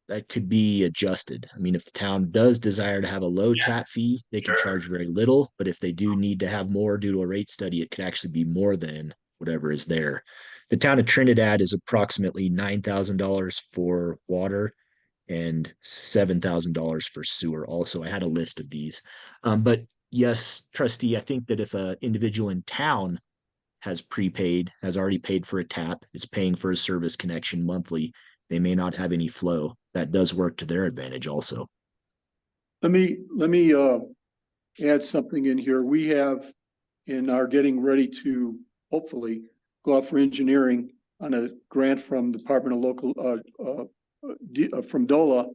that could be adjusted. I mean, if the town does desire to have a low tap fee, they can charge very little. But if they do need to have more due to a rate study, it could actually be more than whatever is there. The town of Trinidad is approximately $9,000 for water and $7,000 for sewer. Also, I had a list of these. But yes, trustee, I think that if an individual in town has prepaid, has already paid for a tap, is paying for a service connection monthly, they may not have any flow. That does work to their advantage also. let me add something in here. We have and are getting ready to hopefully go out for engineering on a grant from the Department of Local, from DOLA,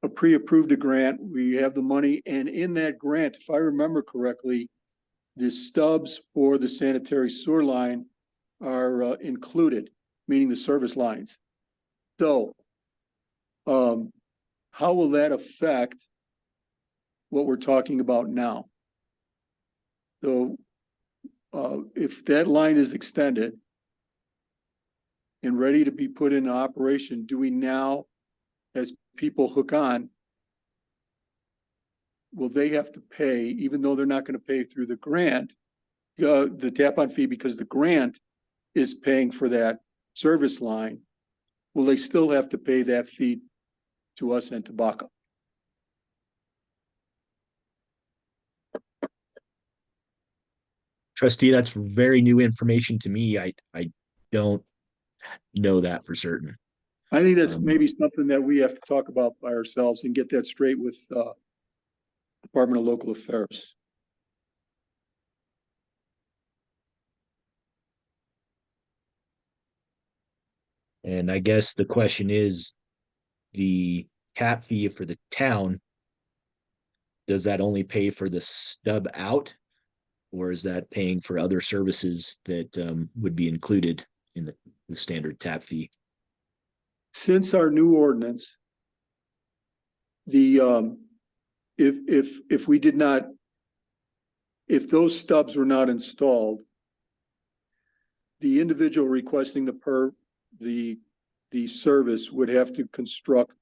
a pre-approved a grant. We have the money, and in that grant, if I remember correctly, the stubs for the sanitary sewer line are included, meaning the service lines. So, how will that affect what we're talking about now? So, if that line is extended and ready to be put into operation, do we now, as people hook on, will they have to pay, even though they're not going to pay through the grant, the tap-on fee, because the grant is paying for that service line? Will they still have to pay that fee to us and to BACA? Trustee, that's very new information to me. I don't know that for certain. I think that's maybe something that we have to talk about by ourselves and get that straight with Department of Local Affairs. And I guess the question is, the tap fee for the town, does that only pay for the stub out? Or is that paying for other services that would be included in the standard tap fee? Since our new ordinance, the if we did not, if those stubs were not installed, the individual requesting the service would have to construct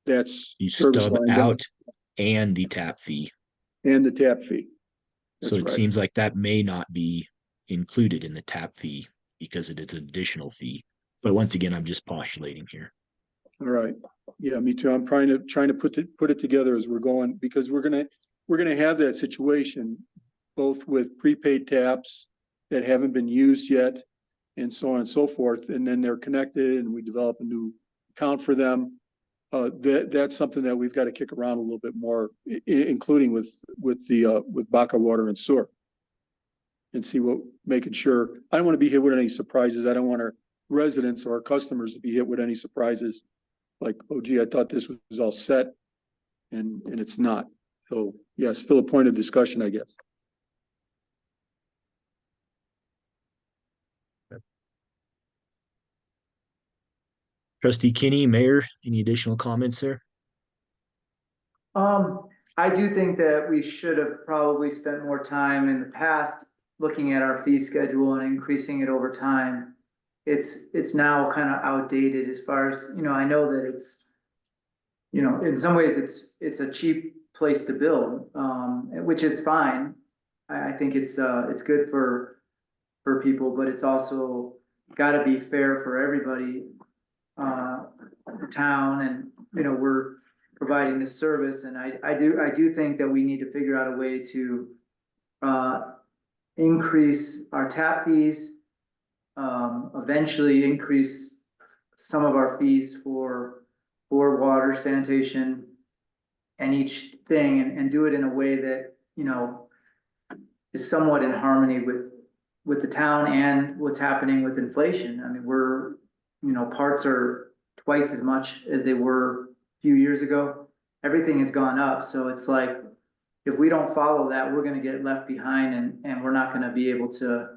that The service stub line out and the tap fee. and the tap fee. So That's it right. seems like that may not be included in the tap fee because it is an additional fee. But once again, I'm just postulating here. All right. Yeah, me too. I'm trying to put it together as we're going, because we're gonna have that situation both with prepaid taps that haven't been used yet and so on and so forth. And then they're connected and we develop a new account for them. That's something that we've got to kick around a little bit more, including with Baca Water and Sewer. And see making sure, I don't want to be hit with any surprises. I don't want our residents or our customers to be hit with any surprises. Like, oh gee, I thought this was all set and it's not. So yeah, still a point of discussion, I guess. Trustee Kinney, Mayor, any additional comments there? I do think that we should have probably spent more time in the past looking at our fee schedule and increasing it over time. It's now kind of outdated as far as, I know that it's, in some ways it's a cheap place to build, which is fine. I think it's good for people, but it's also gotta be fair for everybody. The town and, we're providing this service, and I do think that we need to figure out a way to increase our tap fees, eventually increase some of our fees for water, sanitation, and each thing, and do it in a way that, is somewhat in harmony with the town and what's happening with inflation. I mean, parts are twice as much as they were a few years ago. Everything has gone up, so it's like, if we don't follow that, we're gonna get left behind, and we're not gonna be able to,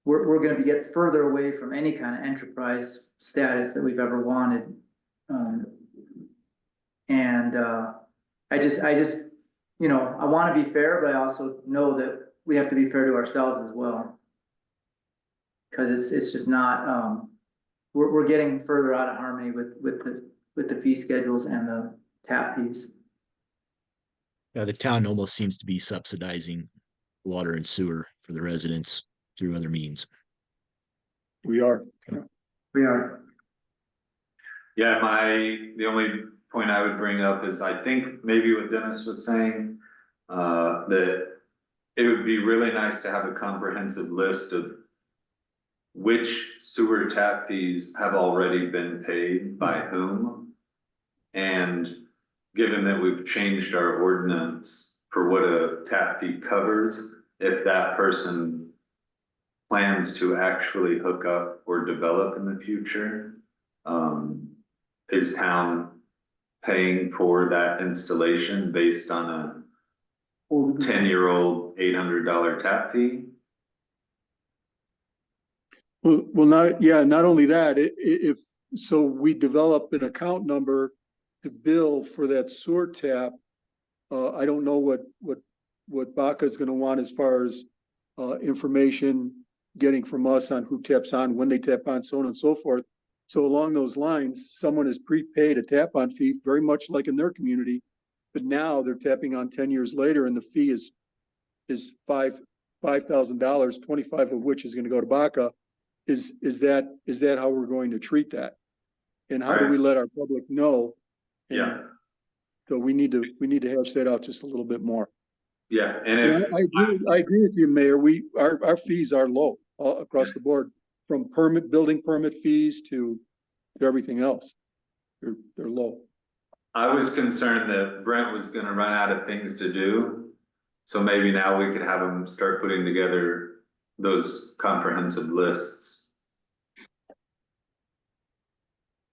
we're gonna get further away from any kind of enterprise status that we've ever wanted. I just, I wanna be fair, but I also know that we have to be fair to ourselves as well. Cause it's just not, we're getting further out of harmony with the fee schedules and the tap fees. Yeah, the town almost seems to be subsidizing water and sewer for the residents through other means. We are. We are. Yeah, the only point I would bring up is, I think maybe what Dennis was saying, that it would be really nice to have a comprehensive list of which sewer tap fees have already been paid by whom. And given that we've changed our ordinance for what a tap fee covers, if that person plans to actually hook up or develop in the future, is town paying for that installation based on a 10-year-old $800 tap fee? Well, not only that, if, so we develop an account number to bill for that sewer tap. I don't know what Baca is gonna want as far as information getting from us on who taps on, when they tap on, so on and so forth. So along those lines, someone has prepaid a tap on fee, very much like in their community, but now they're tapping on 10 years later, and the fee is $5,000, 25 of which is gonna go to Baca. Is that how we're going to treat that? And how do we let our public know? And Yeah. so we need to hash that out just a little bit more. Yeah, and And if I agree with you, Mayor. Our fees are low all across the board, from building permit fees to everything else. They're low. I was concerned that Brent was gonna run out of things to do, so maybe now we could have him start putting together those comprehensive lists.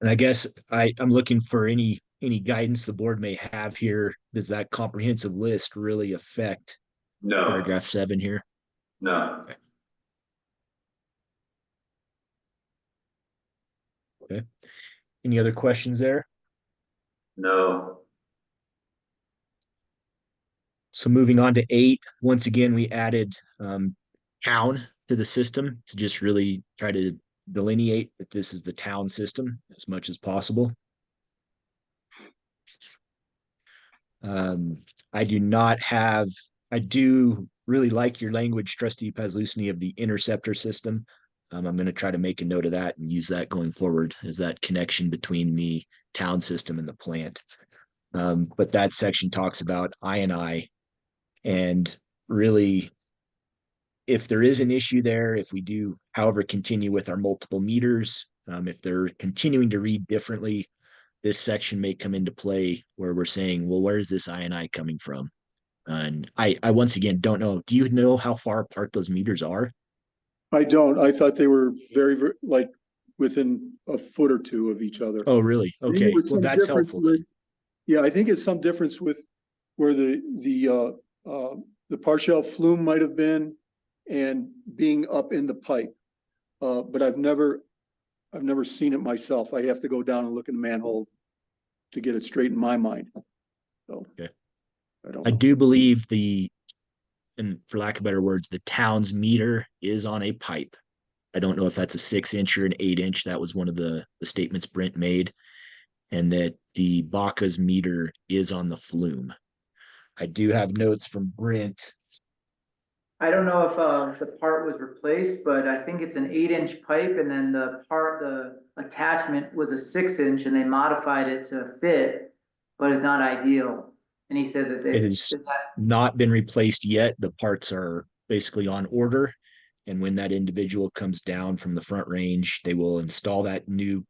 And I guess I'm looking for any guidance the board may have here. Does that comprehensive list really affect No, paragraph 7 here? no. Okay. Any other questions there? No. So moving on to 8, once again, we added town to the system to just really try to delineate that this is the town system as much as possible. I do not have I do really like your language, Trustee Pazlusny, of the interceptor system. I'm going to try to make a note of that and use that going forward as that connection between the town system and the plant. But that section talks about I and really, if there is an issue there, if we do, however, continue with our multiple meters, if they're continuing to read differently, this section may come into play where we're saying, well, where is this I coming from? And I once again don't know. Do you know how far apart those meters are? I don't. I thought they were very, like within a foot or two of each other. Oh, really? I think it Okay. was Well, some that's difference helpful with- then. Yeah, I think it's some difference with where the partial flume might have been and being up in the pipe. But I've never seen it myself. I have to go down and look in the manhole to get it straight in my mind. So. Okay. I don't I know. do believe and for lack of better words, the town's meter is on a pipe. I don't know if that's a 6 inch or an 8 inch. That was one of the statements Brent made, and that the Baca's meter is on the flume. I do have notes from Brent. I don't know if the part was replaced, but I think it's an 8 inch pipe, and then the attachment was a 6 inch, and they modified it to fit, but it's not ideal. And he said that It has that not been replaced yet. The parts are basically on order. And when that individual comes down from the front range, they will install that new,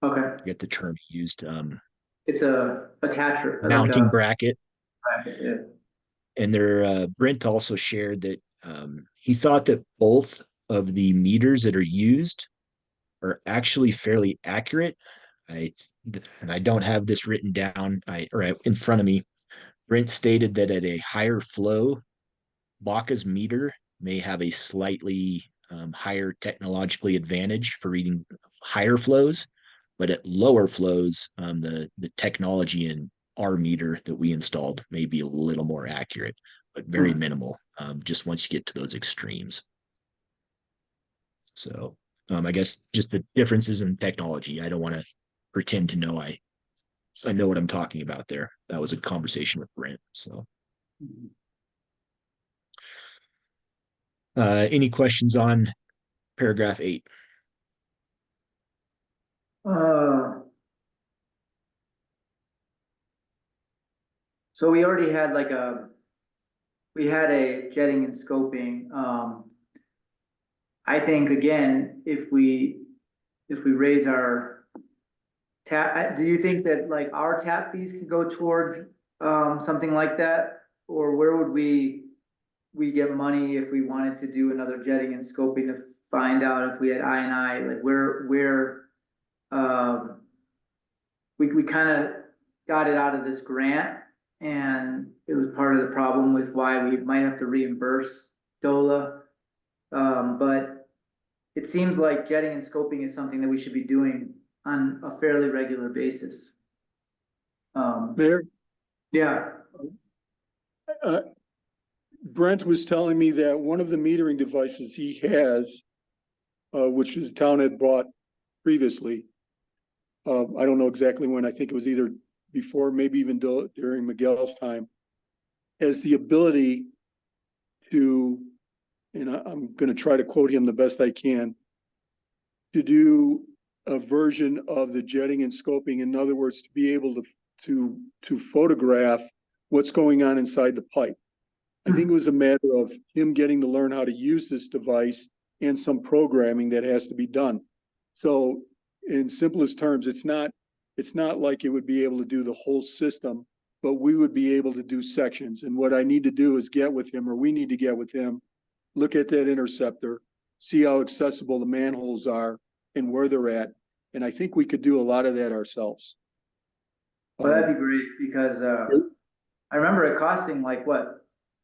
okay, forget the term used, it's a attacher, like mounting a bracket. bracket, yeah. And Brent also shared that he thought that both of the meters that are used are actually fairly accurate. And I don't have this written down or in front of me. Brent stated that at a higher flow, Baca's meter may have a slightly higher technologically advantage for reading higher flows, but at lower flows, the technology in our meter that we installed may be a little more accurate, but very minimal. Just once you get to those extremes. So I guess just the differences in technology. I don't want to pretend to know I know what I'm talking about there. That was a conversation with Brent. So any questions on paragraph 8? Uh, so we already had we had a jetting and scoping. I think again, if we raise our tap, do you think that like our tap fees could go towards something like that? Or where would we get money if we wanted to do another jetting and scoping to find out if we had I, like where um we kind of got it out of this grant, and it was part of the problem with why we might have to reimburse DOLA. But it seems like jetting and scoping is something that we should be doing on a fairly regular basis. Mayor, Yeah, uh, Brent was telling me that one of the metering devices he has, which the town had bought previously, I don't know exactly when, I think it was either before, maybe even during Miguel's time, has the ability to, and I'm gonna try to quote him the best I can, to do a version of the jetting and scoping. In other words, to be able to photograph what's going on inside the pipe. I think it was a matter of him getting to learn how to use this device and some programming that has to be done. So in simplest terms, it's not like it would be able to do the whole system, but we would be able to do sections. And what I need to do is get with him, or we need to get with him, look at that interceptor, see how accessible the manholes are and where they're at. And I think we could do a lot of that ourselves. well, that'd be great, because I remember it costing like what,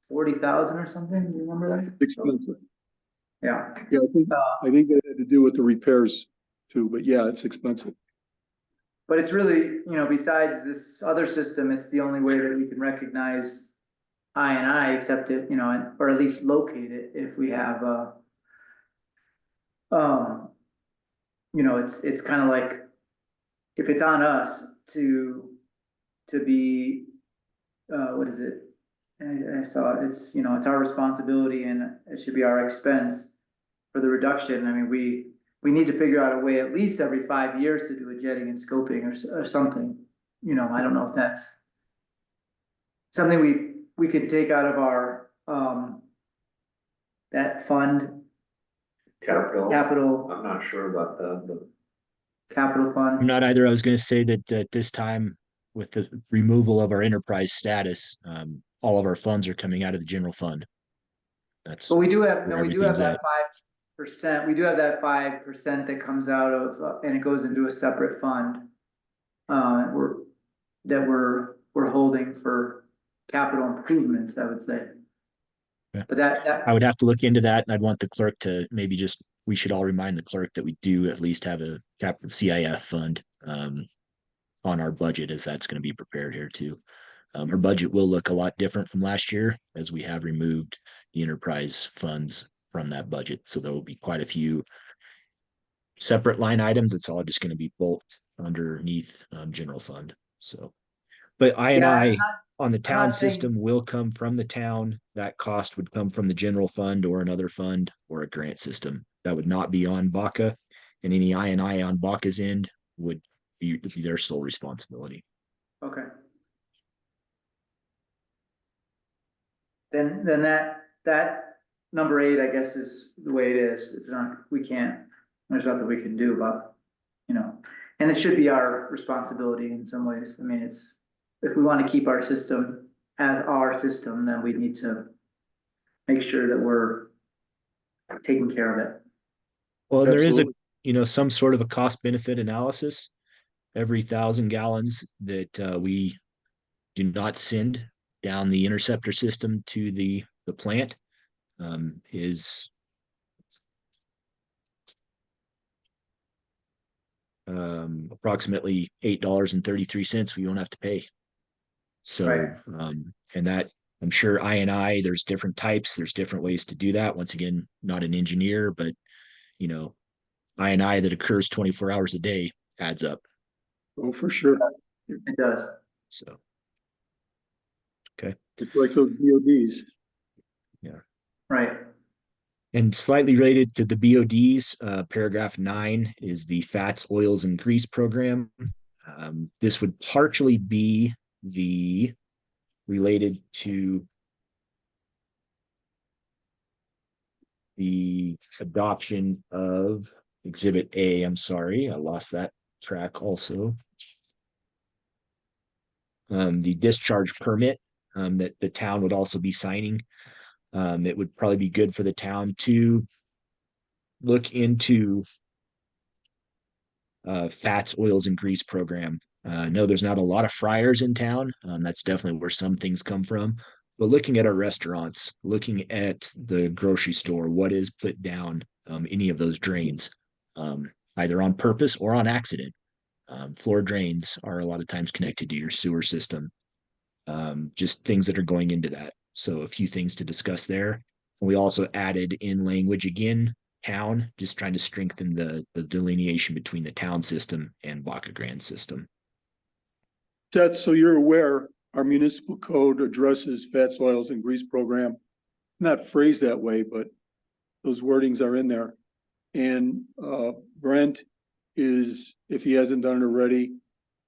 40,000 or something, do you remember that? Expensive. Yeah. Yeah, I think that had to do with the repairs too, but yeah, it's expensive. But it's really, you know, besides this other system, it's the only way that we can recognize I, except it, you know, or at least locate it if we have, um, you know, it's kind of like, if it's on us to be what is it? I saw it. It's, you know, it's our responsibility and it should be our expense for the reduction. I mean, we need to figure out a way at least every 5 years to do a jetting and scoping or something. You know, I don't know if that's something we could take out of our, that fund, capital, I'm not sure about that, but. capital I'm fund. not either. I was going to say that at this time, with the removal of our enterprise status, all of our funds are coming out of the general fund. That's But we do have, no, where we do have everything's that at. 5%, we do have that 5% that comes out of, and it goes into a separate fund. We're, that we're holding for capital improvements, I would say. Yeah. But that, I would have to look into that, and I'd want the clerk to maybe just, we should all remind the clerk that we do at least have a CIF fund on our budget, as that's going to be prepared here too. Our budget will look a lot different from last year, as we have removed the enterprise funds from that budget. So there will be quite a few separate line items. It's all just going to be bulked underneath general fund. So, but I and yeah, I on the I'm town not saying, system will come from the town. That cost would come from the general fund or another fund or a grant system. That would not be on Baca, and any I and I on Baca's end would be their sole responsibility. okay. Then that number 8, I guess, is the way it is. It's not, we can't, there's nothing we can do about, you know, and it should be our responsibility in some ways. I mean, it's, if we want to keep our system as our system, then we need to make sure that we're taking care of it. Well, and there is Absolutely. some sort of a cost benefit analysis. Every 1,000 gallons that we do not send down the interceptor system to the plant is approximately $8.33 we won't have to pay. So, Right. and that, I'm sure I, there's different types, there's different ways to do that. Once again, not an engineer, but I that occurs 24 hours a day adds up. Oh, for sure. It does. So, okay. It's like those BODs. Yeah. Right. And slightly related to the BODs, paragraph 9 is the fats, oils, and grease program. This would partially be the related to the adoption of Exhibit A. I'm sorry, I lost that track also. The discharge permit that the town would also be signing. It would probably be good for the town to look into fats, oils, and grease program. No, there's not a lot of fryers in town. That's definitely where some things come from. But looking at our restaurants, looking at the grocery store, what is put down any of those drains, either on purpose or on accident. Floor drains are a lot of times connected to your sewer system. Just things that are going into that. So a few things to discuss there. We also added in language again, town, just trying to strengthen the delineation between the town system and Baca Grande system. Seth, so you're aware, our municipal code addresses fats, oils, and grease program. Not phrased that way, but those wordings are in there. And Brent is, if he hasn't done it already,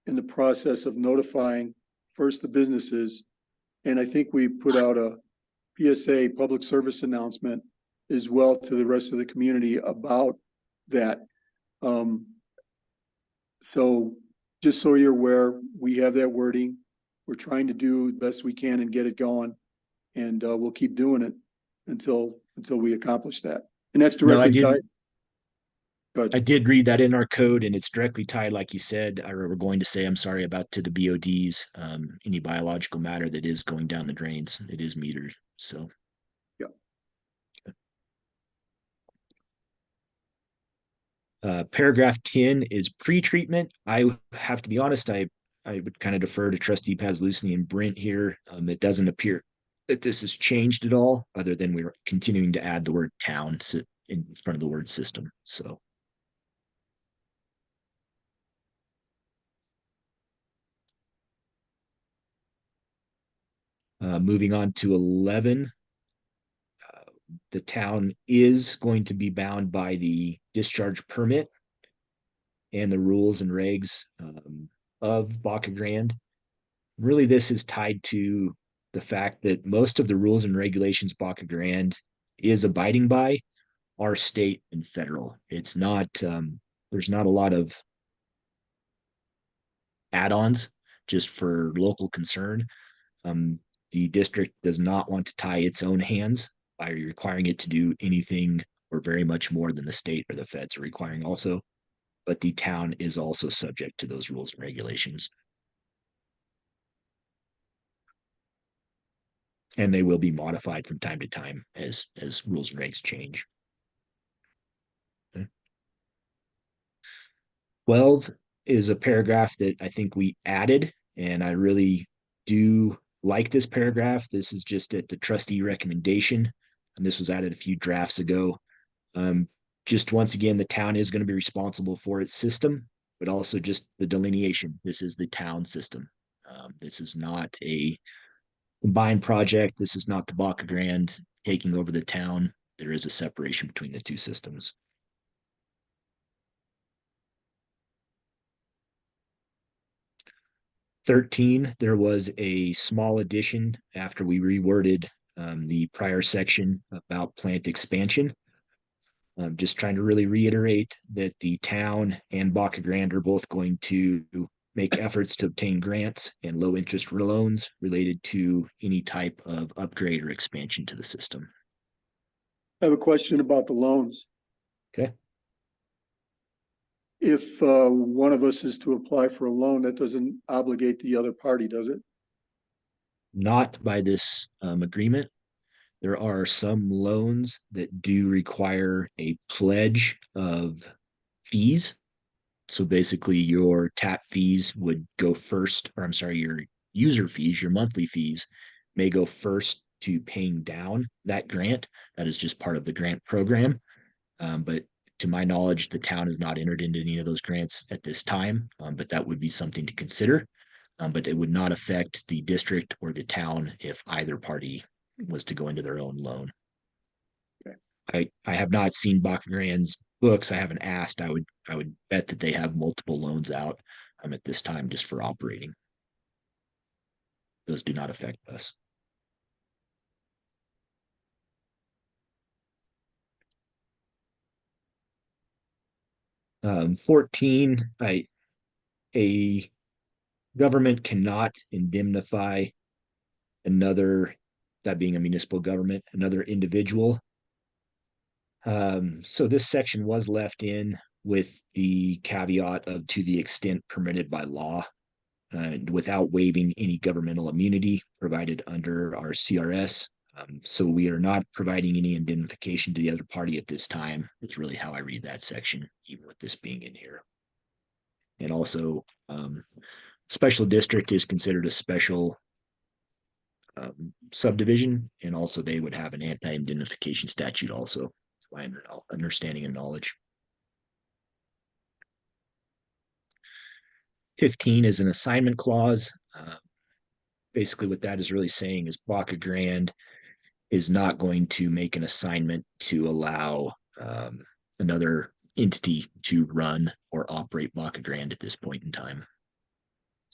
in the process of notifying first the businesses. And I think we put out a PSA, public service announcement, as well to the rest of the community about that. So just so you're aware, we have that wording. We're trying to do the best we can and get it going. And we'll keep doing it until we accomplish that. And that's directly tied. I did read that in our code, and it's directly tied, like you said. We're going to say, I'm sorry about to the BODs, any biological matter that is going down the drains, it is metered. So, yeah. Paragraph 10 is pre-treatment. I have to be honest, I would kind of defer to Trustee Pazlusny and Brent here. It doesn't appear that this has changed at all, other than we're continuing to add the word town in front of the word system. So. Moving on to 11, the town is going to be bound by the discharge permit and the rules and regs of Baca Grande. Really, this is tied to the fact that most of the rules and regulations Baca Grande is abiding by are state and federal. It's not, there's not a lot of add-ons just for local concern. Um, the district does not want to tie its own hands by requiring it to do anything or very much more than the state or the feds are requiring also. But the town is also subject to those rules and regulations. And they will be modified from time to time as rules and regs change. Okay. 12 is a paragraph that I think we added, and I really do like this paragraph. This is just at the trustee recommendation, and this was added a few drafts ago. Just once again, the town is going to be responsible for its system, but also just the delineation. This is the town system. This is not a combined project. This is not the Baca Grande taking over the town. There is a separation between the two systems. '13, there was a small addition after we reworded the prior section about plant expansion. I'm just trying to really reiterate that the town and Baca Grande are both going to make efforts to obtain grants and low interest loans related to any type of upgrade or expansion to the system. I have a question about the loans. Okay. If one of us is to apply for a loan, that doesn't obligate the other party, does it? Not by this agreement. There are some loans that do require a pledge of fees. So basically, your tap fees would go first, or I'm sorry, your user fees, your monthly fees may go first to paying down that grant. That is just part of the grant program. But to my knowledge, the town has not entered into any of those grants at this time, but that would be something to consider. But it would not affect the district or the town if either party was to go into their own loan. Okay. I have not seen Baca Grande's books. I haven't asked. I would bet that they have multiple loans out at this time just for operating. Those do not affect us. Um, 14, a government cannot indemnify another, that being a municipal government, another individual. So this section was left in with the caveat of to the extent permitted by law, without waiving any governmental immunity provided under our CRS. So we are not providing any indemnification to the other party at this time. It's really how I read that section, even with this being in here. And also, special district is considered a special subdivision, and also they would have an anti-indemnification statute also, my understanding and knowledge. 15 is an assignment clause. Basically what that is really saying is Baca Grande is not going to make an assignment to allow another entity to run or operate Baca Grande at this point in time.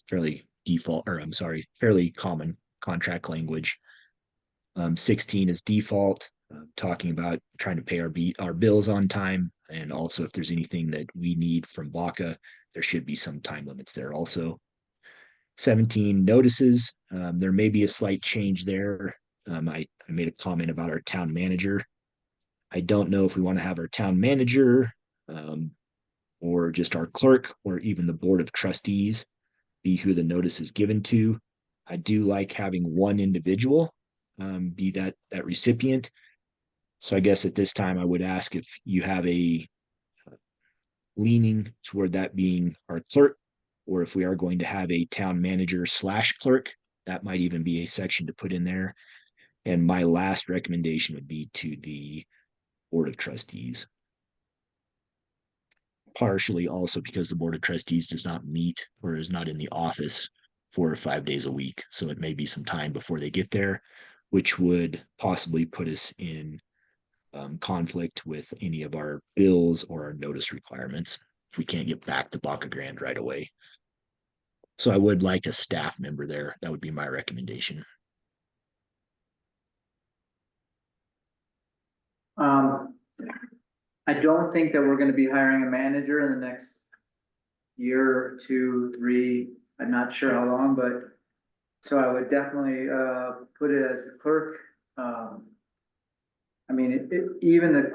Fairly default, or I'm sorry, fairly common contract language. 16 is default, talking about trying to pay our bills on time. And also if there's anything that we need from Baca, there should be some time limits there also. 17 notices. There may be a slight change there. I made a comment about our town manager. I don't know if we want to have our town manager or just our clerk or even the board of trustees be who the notice is given to. I do like having one individual be that recipient. So I guess at this time I would ask if you have a leaning toward that being our clerk, or if we are going to have a town manager / clerk, that might even be a section to put in there. And my last recommendation would be to the board of trustees. Partially also because the board of trustees does not meet or is not in the office 4 or 5 days a week. So it may be some time before they get there, which would possibly put us in conflict with any of our bills or our notice requirements if we can't get back to Baca Grande right away. So I would like a staff member there. That would be my recommendation. I don't think that we're gonna be hiring a manager in the next year or two, three, I'm not sure how long, but. So I would definitely, put it as the clerk, I mean, even the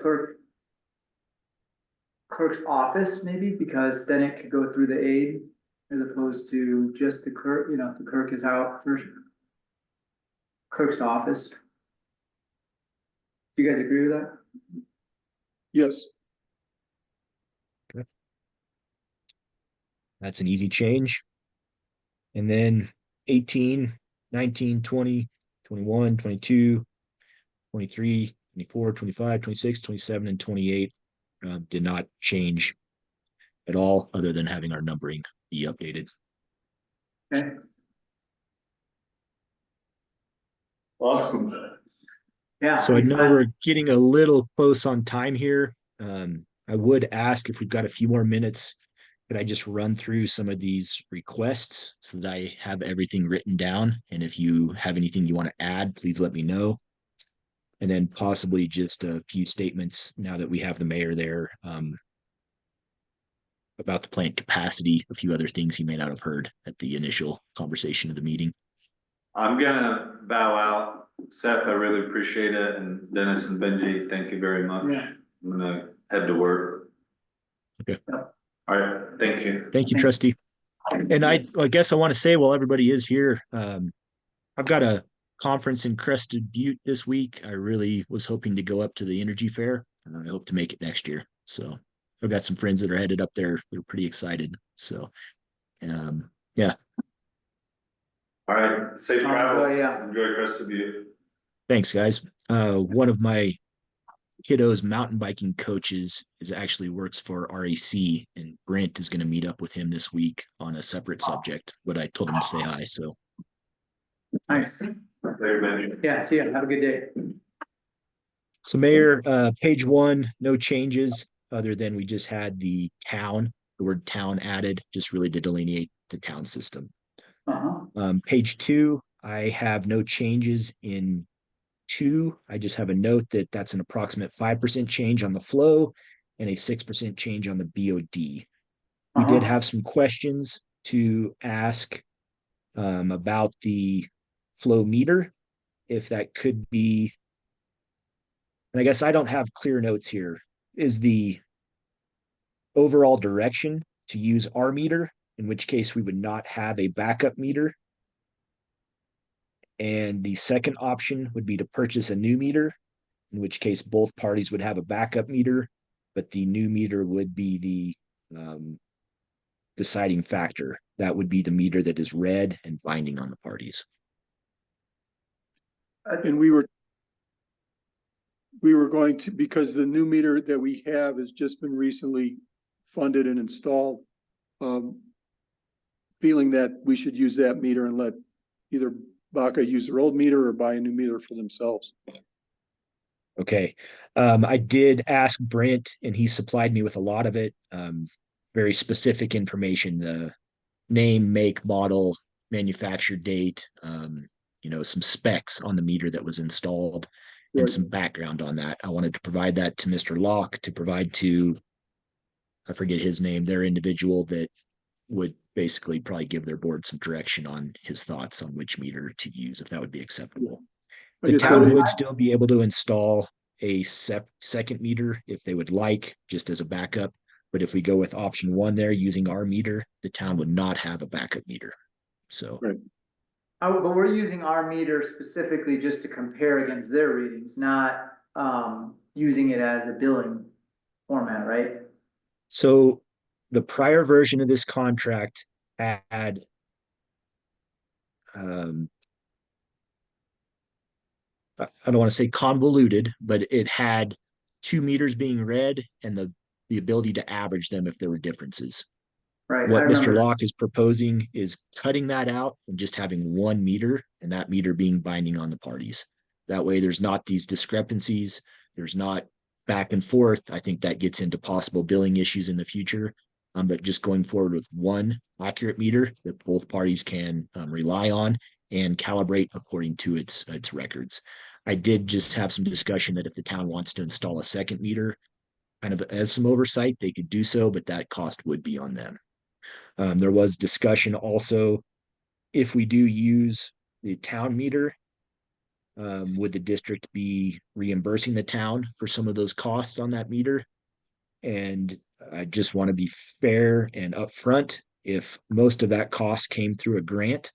clerk's office maybe, because then it could go through the aide as opposed to just the clerk, you know, if the clerk is out first. Clerk's office. Do you guys agree with that? Yes. That's an easy change. And then 18, 19, 20, 21, 22, 23, 24, 25, 26, 27, and 28 did not change at all, other than having our numbering be updated. Okay, Awesome. yeah. So I we know fin- we're getting a little close on time here. I would ask if we've got a few more minutes, could I just run through some of these requests so that I have everything written down? And if you have anything you want to add, please let me know. And then possibly just a few statements now that we have the mayor there, about the plant capacity, a few other things he may not have heard at the initial conversation of the meeting. I'm gonna bow out. Seth, I really appreciate it, and Dennis and Benji, thank you very much. Yeah. I'm gonna head to work. Okay. Yep. All right, thank you. Thank you, Thanks. trustee. And I guess I want to say, while everybody is here, I've got a conference in Crested Butte this week. I really was hoping to go up to the Energy Fair, and I hope to make it next year. So I've got some friends that are headed up there. They're pretty excited. So, yeah, All right, safe travels. yeah. Enjoy Crestone Butte. thanks, guys. One of my kiddos mountain biking coaches is actually works for RAC, and Brent is going to meet up with him this week on a separate subject, but I told him to say hi. So Nice. Later, Benji. Yeah, see ya. Have a good day. So Mayor, page 1, no changes other than we just had the word town added, just really to delineate the town system. Page 2, I have no changes in 2. I just have a note that that's an approximate 5% change on the flow and a 6% change on the BOD. We did have some questions to ask about the flow meter, if that could be, and I guess I don't have clear notes here, is the overall direction to use our meter, in which case we would not have a backup meter. And the second option would be to purchase a new meter, in which case both parties would have a backup meter, but the new meter would be the deciding factor. That would be the meter that is read and binding on the parties. And we were going to, because the new meter that we have has just been recently funded and installed, feeling that we should use that meter and let either Baca use their old meter or buy a new meter for themselves. Okay. I did ask Brent, and he supplied me with a lot of it. Very specific information, the name, make, model, manufacture date, some specs on the meter that was installed, and some background on that. I wanted to provide that to Mr. Locke to provide to, I forget his name, their individual that would basically probably give their board some direction on his thoughts on which meter to use, if that would be acceptable. The town would still be able to install a second meter if they would like, just as a backup. But if we go with option 1 there, using our meter, the town would not have a backup meter. So, Right. Oh, but we're using our meter specifically just to compare against their readings, not, using it as a billing format, right? so the prior version of this contract had, I don't want to say convoluted, but it had 2 meters being read and the ability to average them if there were differences. Right, I What Mr. remember. Locke is proposing is cutting that out and just having one meter, and that meter being binding on the parties. That way there's not these discrepancies, there's not back and forth. I think that gets into possible billing issues in the future. But just going forward with one accurate meter that both parties can rely on and calibrate according to its records. I did just have some discussion that if the town wants to install a second meter, kind of as some oversight, they could do so, but that cost would be on them. There was discussion also, if we do use the town meter, would the district be reimbursing the town for some of those costs on that meter? And I just want to be fair and upfront. If most of that cost came through a grant,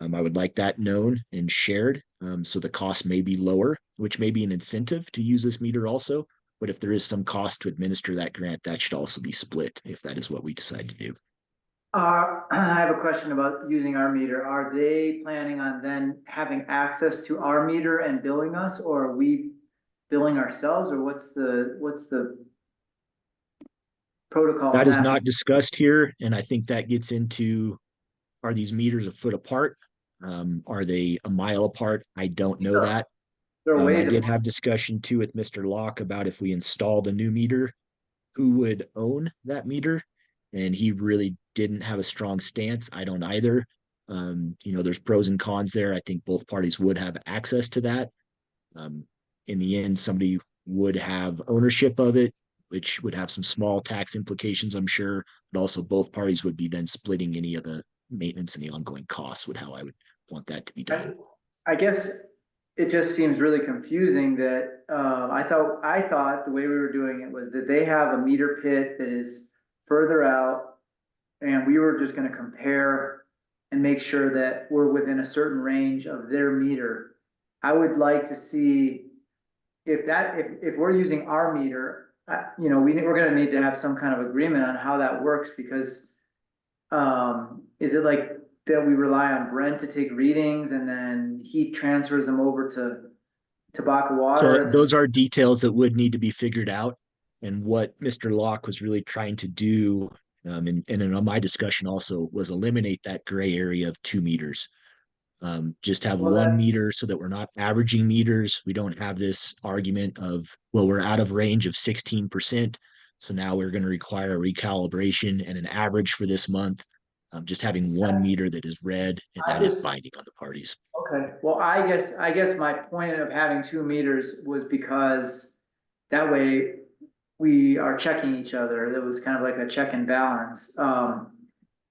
I would like that known and shared. So the cost may be lower, which may be an incentive to use this meter also. But if there is some cost to administer that grant, that should also be split if that is what we decide to do. I have a question about using our meter. Are they planning on then having access to our meter and billing us, or are we billing ourselves, or what's the protocol on That is that? not discussed here, and I think that gets into, are these meters a foot apart? Are they a mile apart? I don't know that. There are I ways did of, have discussion too with Mr. Locke about if we installed a new meter, who would own that meter? And he really didn't have a strong stance. I don't either. There's pros and cons there. I think both parties would have access to that. Um, in the end, somebody would have ownership of it, which would have some small tax implications, I'm sure, but also both parties would be then splitting any of the maintenance and the ongoing costs, would how I would want that to be done. I guess it just seems really confusing that, I thought the way we were doing it was that they have a meter pit that is further out, and we were just gonna compare and make sure that we're within a certain range of their meter. I would like to see if we're using our meter, we're gonna need to have some kind of agreement on how that works, because is it like that we rely on Brent to take readings and then he transfers them over to Tobacco So Water? those are details that would need to be figured out. And what Mr. Locke was really trying to do, and in my discussion also, was eliminate that gray area of 2 meters. Just have Well, one that, meter so that we're not averaging meters. We don't have this argument of, well, we're out of range of 16%. So now we're going to require a recalibration and an average for this month. Just having one meter that is read, and I that is just, binding on the parties. okay, well, I guess my point of having 2 meters was because that way we are checking each other. It was kind of like a check and balance.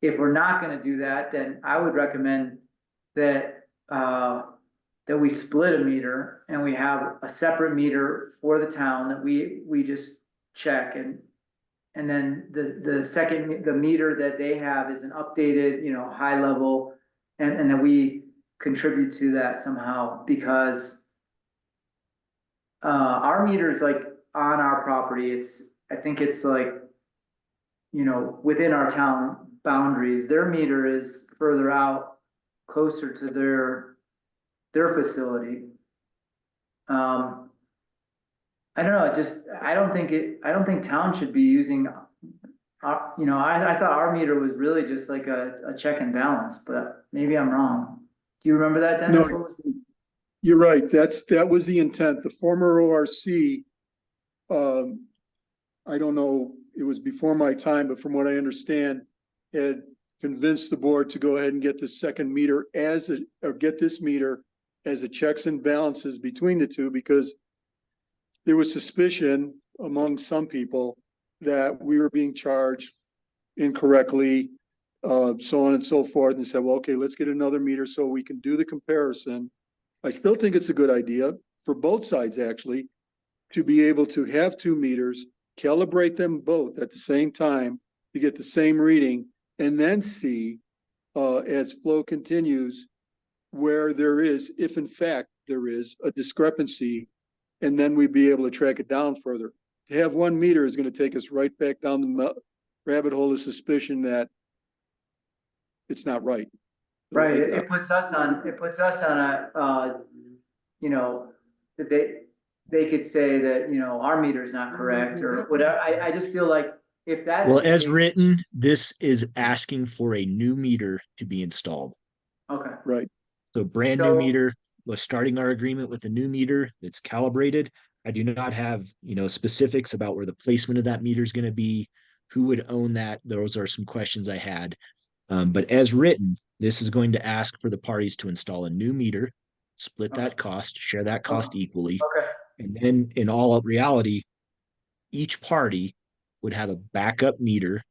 If we're not gonna do that, then I would recommend that, that we split a meter and we have a separate meter for the town that we just check, and then the second, the meter that they have is an updated, high level, and then we contribute to that somehow, because our meter is like on our property. I think it's like, within our town boundaries. Their meter is further out, closer to their facility. I don't know, I don't think town should be using I thought our meter was really just like a check and balance, but maybe I'm wrong. Do you remember that, Dennis? No, What was- you're right. That was the intent. The former ORC, I don't know, it was before my time, but from what I understand, had convinced the board to go ahead and get the second meter or get this meter as a checks and balances between the two, because there was suspicion among some people that we were being charged incorrectly, so on and so forth, and said, well, okay, let's get another meter so we can do the comparison. I still think it's a good idea for both sides, actually, to be able to have 2 meters, calibrate them both at the same time to get the same reading, and then see, as flow continues, where there is, if in fact there is a discrepancy, and then we'd be able to track it down further. To have 1 meter is going to take us right back down the rabbit hole of suspicion that it's not right. Right, it puts us on a, that they could say that, our meter's not correct or whatever. I just feel like if that's Well, the as case, written, this is asking for a new meter to be installed. okay, Right. So brand new so, meter, was starting our agreement with a new meter that's calibrated. I do not have, specifics about where the placement of that meter is going to be, who would own that. Those are some questions I had. But as written, this is going to ask for the parties to install a new meter, split okay, that cost, share that okay, cost equally. okay, And then in all reality, each party would have a backup meter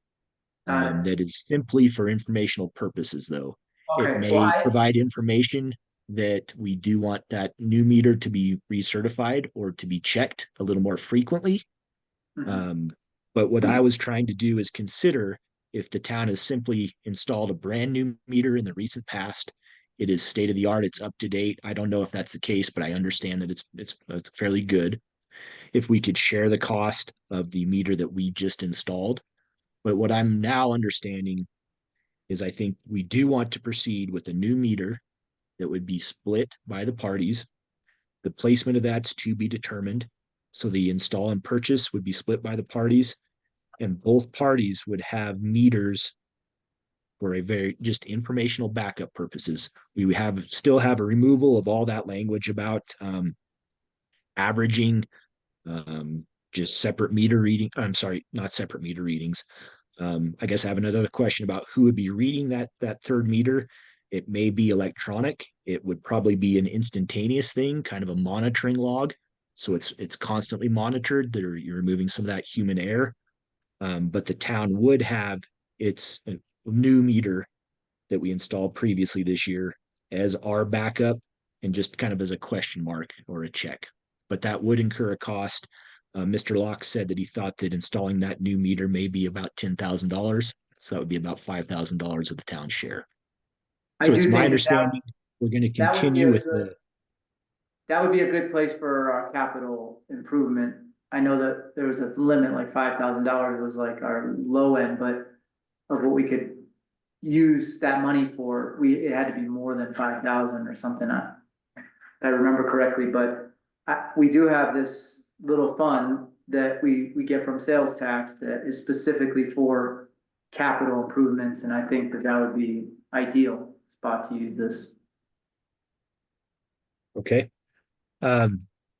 got it. that is simply for informational purposes, though. It Okay, well, may provide information that we do want that new meter to be recertified or to be checked a little more frequently. mhm, Um, but what I was trying to do is consider if the town has simply installed a brand new meter in the recent past, it is state of the art, it's up to date. I don't know if that's the case, but I understand that it's fairly good. If we could share the cost of the meter that we just installed. But what I'm now understanding is I think we do want to proceed with a new meter that would be split by the parties. The placement of that's to be determined. So the install and purchase would be split by the parties, and both parties would have meters for a very just informational backup purposes. We would still have a removal of all that language about averaging, just separate meter reading. I'm sorry, not separate meter readings. I guess I have another question about who would be reading that third meter. It may be electronic. It would probably be an instantaneous thing, kind of a monitoring log. So it's constantly monitored. You're removing some of that human error. But the town would have its new meter that we installed previously this year as our backup and just kind of as a question mark or a check. But that would incur a cost. Mr. Locke said that he thought that installing that new meter may be about $10,000. So that would be about $5,000 of the town's share. I So it's do my think that understanding we're going to that would be continue with the. that would be a good place for our capital improvement. I know that there was a limit, like $5,000 was like our low end, but of what we could use that money for, it had to be more than 5,000 or something. I remember correctly, but we do have this little fund that we get from sales tax that is specifically for capital improvements, and I think that that would be ideal spot to use this. Okay.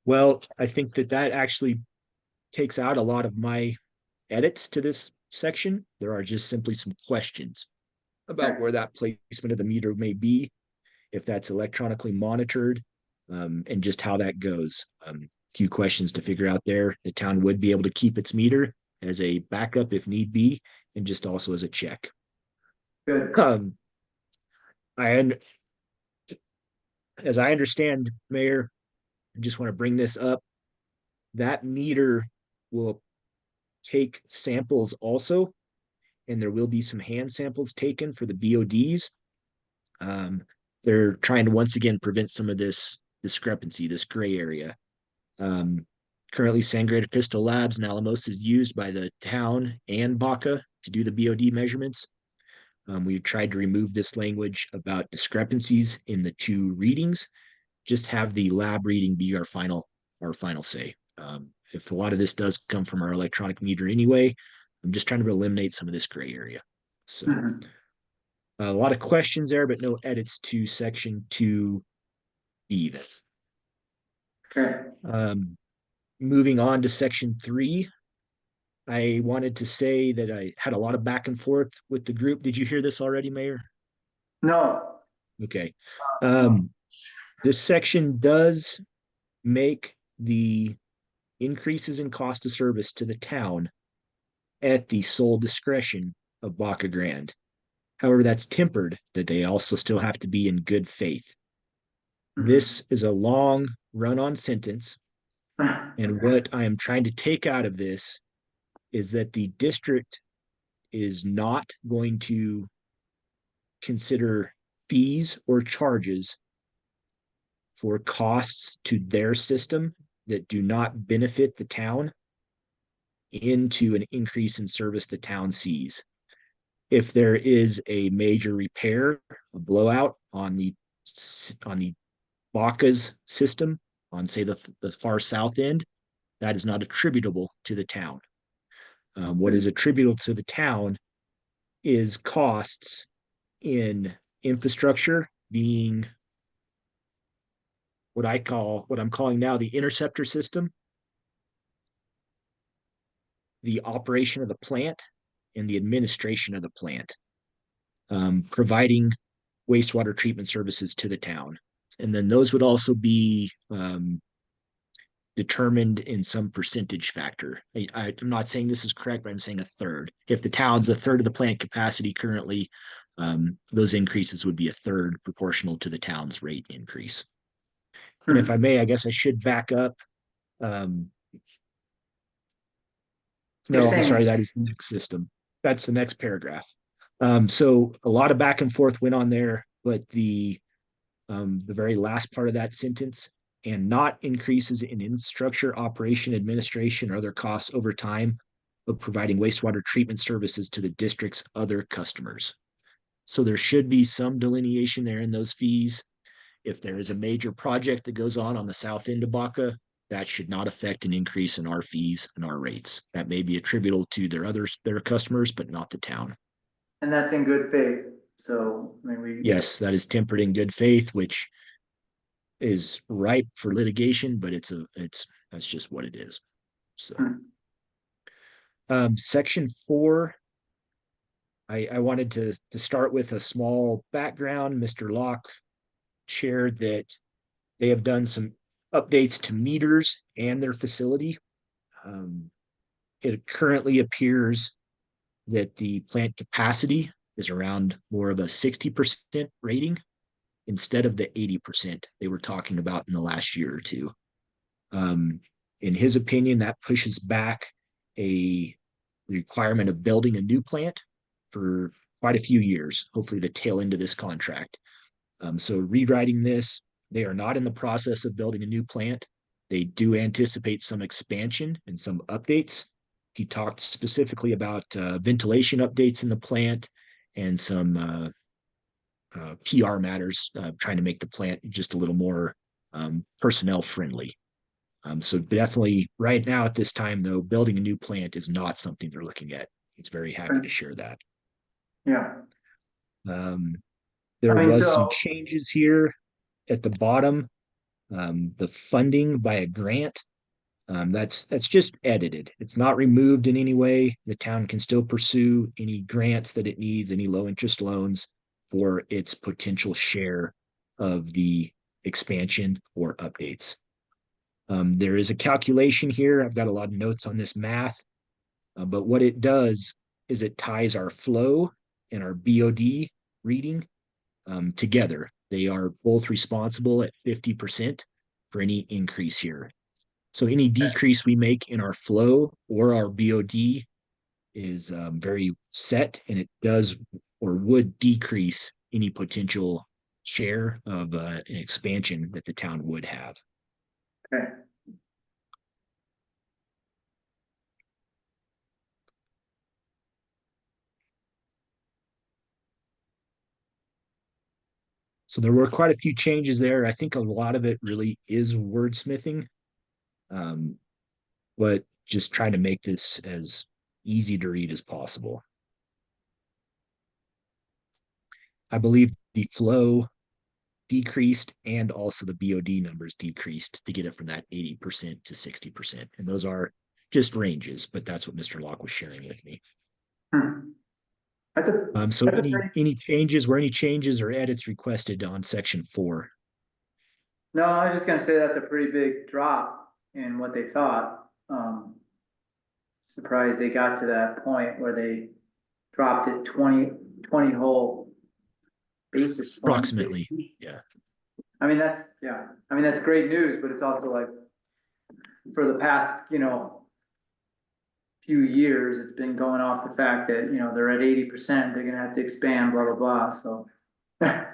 Well, I think that actually takes out a lot of my edits to this section. There are just simply some questions about where that placement of the meter may be, if that's electronically monitored, and just how that goes. Few questions to figure out there. The town would be able to keep its meter as a backup if need be, and just also as a check. Good. I as I understand, Mayor, I just want to bring this up. That meter will take samples also, and there will be some hand samples taken for the BODs. They're trying to once again prevent some of this discrepancy, this gray area. Currently, Sangre de Cristo Labs in Alamos is used by the town and Baca to do the BOD measurements. We tried to remove this language about discrepancies in the two readings. Just have the lab reading be our final say. If a lot of this does come from our electronic meter anyway, I'm just trying to eliminate some of this gray area. So a lot of questions there, but no edits to section 2B. Okay. Moving on to section 3, I wanted to say that I had a lot of back and forth with the group. Did you hear this already, Mayor? No. Okay. No. This section does make the increases in cost of service to the town at the sole discretion of Baca Grande. However, that's tempered that they also still have to be in good faith. This is a long run-on sentence, and what I am trying to take out of this is that the district is not going to consider fees or charges for costs to their system that do not benefit the town into an increase in service the town sees. If there is a major repair, a blowout on the Baca's system, on say the far south end, that is not attributable to the town. What is attributable to the town is costs in infrastructure, being what I'm calling now the interceptor system, the operation of the plant, and the administration of the plant, providing wastewater treatment services to the town. And then those would also be determined in some percentage factor. I'm not saying this is correct, but I'm saying a third. If the town's a third of the plant capacity currently, those increases would be a third proportional to the town's rate increase. And if I may, I guess I should back up. You're No, I'm saying- sorry, that is the next system. That's the next paragraph. So a lot of back and forth went on there, but the very last part of that sentence, and not increases in infrastructure, operation, administration, or other costs over time of providing wastewater treatment services to the district's other customers. So there should be some delineation there in those fees. If there is a major project that goes on the south end of Baca, that should not affect an increase in our fees and our rates. That may be attributable to their customers, but not the town. And that's in good faith, so, I mean, we. Yes, that is tempered in good faith, which is ripe for litigation, but that's just what it is. So, section 4, I wanted to start with a small background. Mr. Locke shared that they have done some updates to meters and their facility. It currently appears that the plant capacity is around more of a 60% rating instead of the 80% they were talking about in the last year or two. In his opinion, that pushes back a requirement of building a new plant for quite a few years, hopefully the tail end of this contract. So rewriting this, they are not in the process of building a new plant. They do anticipate some expansion and some updates. He talked specifically about ventilation updates in the plant and some PR matters, trying to make the plant just a little more personnel friendly. So definitely right now at this time, though, building a new plant is not something they're looking at. He's very happy to share that. Yeah. There I mean, was some so- changes here at the bottom. The funding by a grant, that's just edited. It's not removed in any way. The town can still pursue any grants that it needs, any low interest loans for its potential share of the expansion or updates. There is a calculation here. I've got a lot of notes on this math, but what it does is it ties our flow and our BOD reading together. They are both responsible at 50% for any increase here. So any decrease we make in our flow or our BOD is very set, and it does or would decrease any potential share of an expansion that the town would have. Okay. So there were quite a few changes there. I think a lot of it really is wordsmithing, but just trying to make this as easy to read as possible. I believe the flow decreased and also the BOD numbers decreased to get it from that 80% to 60%. And those are just ranges, but that's what Mr. Locke was sharing with me. That's a, So that's a pretty- any changes or edits requested on section 4? no, I was just gonna say that's a pretty big drop in what they thought. Surprised they got to that point where they dropped it 20 whole basis points. Approximately, yeah. I mean, that's great news, but it's also like, for the past, few years, it's been going off the fact that, they're at 80%, they're gonna have to expand, blah, blah, blah, so. A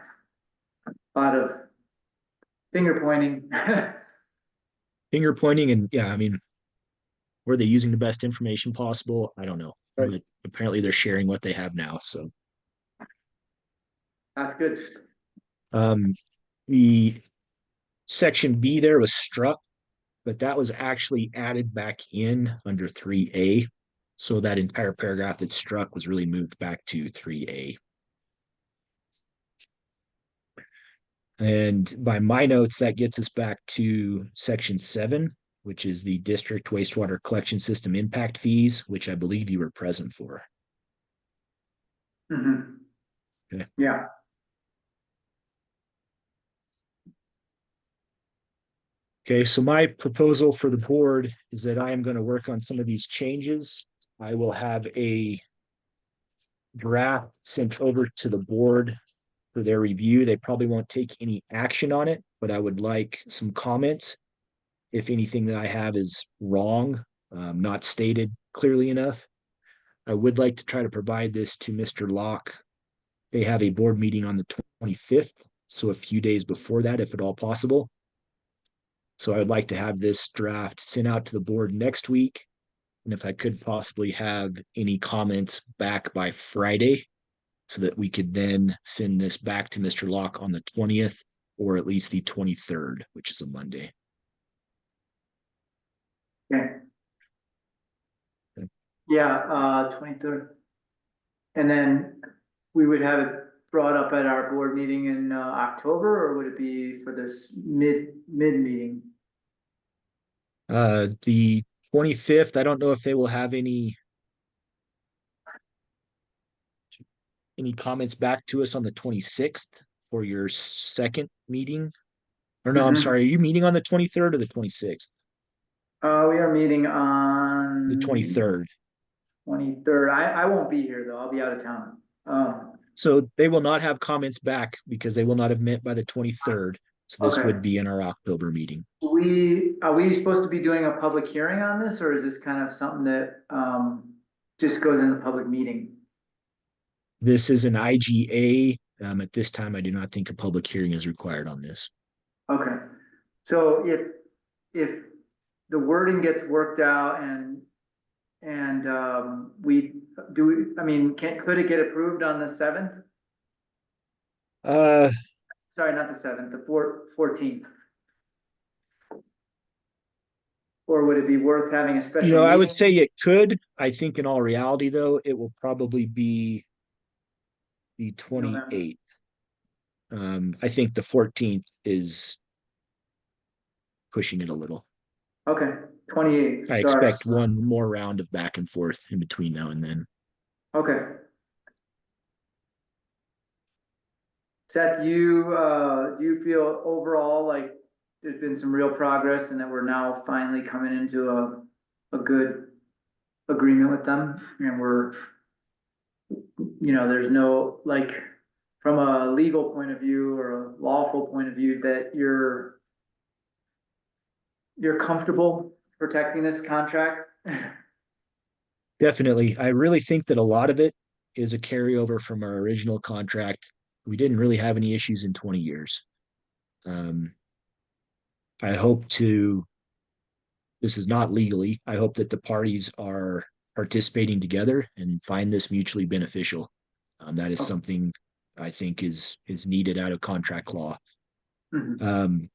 lot of finger pointing. Finger pointing, and yeah, I mean, were they using the best information possible? I don't know. Right. But apparently they're sharing what they have now. So That's good. the section B there was struck, but that was actually added back in under 3A. So that entire paragraph that's struck was really moved back to 3A. And by my notes, that gets us back to section 7, which is the district wastewater collection system impact fees, which I believe you were present for. Mhm. Okay. Yeah, Okay, so my proposal for the board is that I am going to work on some of these changes. I will have a draft sent over to the board for their review. They probably won't take any action on it, but I would like some comments. If anything that I have is wrong, not stated clearly enough, I would like to try to provide this to Mr. Locke. They have a board meeting on the 25th, so a few days before that, if at all possible. So I would like to have this draft sent out to the board next week. And if I could possibly have any comments back by Friday, so that we could then send this back to Mr. Locke on the 20th or at least the 23rd, which is a Monday. okay. Okay. Yeah, 23rd. And then we would have it brought up at our board meeting in October, or would it be for this mid meeting? The 25th, I don't know if they will have any comments back to us on the 26th for your second meeting. Or no, I'm Mhm. sorry, are you meeting on the 23rd or the 26th? We are meeting on The 23rd. 23rd. I won't be here though. I'll be out of town. So they will not have comments back because they will not have met by the 23rd. So this Okay. would be in our October meeting. Are we supposed to be doing a public hearing on this, or is this kind of something that just goes in the public meeting? This is an IGA. At this time, I do not think a public hearing is required on this. Okay, so if the wording gets worked out and I mean, could it get approved on the 7th? Uh, Sorry, not the 7th, the 14th. Or would it be worth having a special I would meeting? say it could. I think in all reality, though, it will probably be the November. 28th. I think the 14th is pushing it a little. Okay, 28th I starts. expect one more round of back and forth in between now and then. Okay. Seth, do you feel overall like there's been some real progress and that we're now finally coming into a good agreement with them? And we're, there's no, like, from a legal point of view or a lawful point of view, that you're comfortable protecting this contract? Definitely. I really think that a lot of it is a carryover from our original contract. We didn't really have any issues in 20 years. I hope this is not legally, I hope that the parties are participating together and find this mutually beneficial. That is something I think is needed out of contract law. Mhm.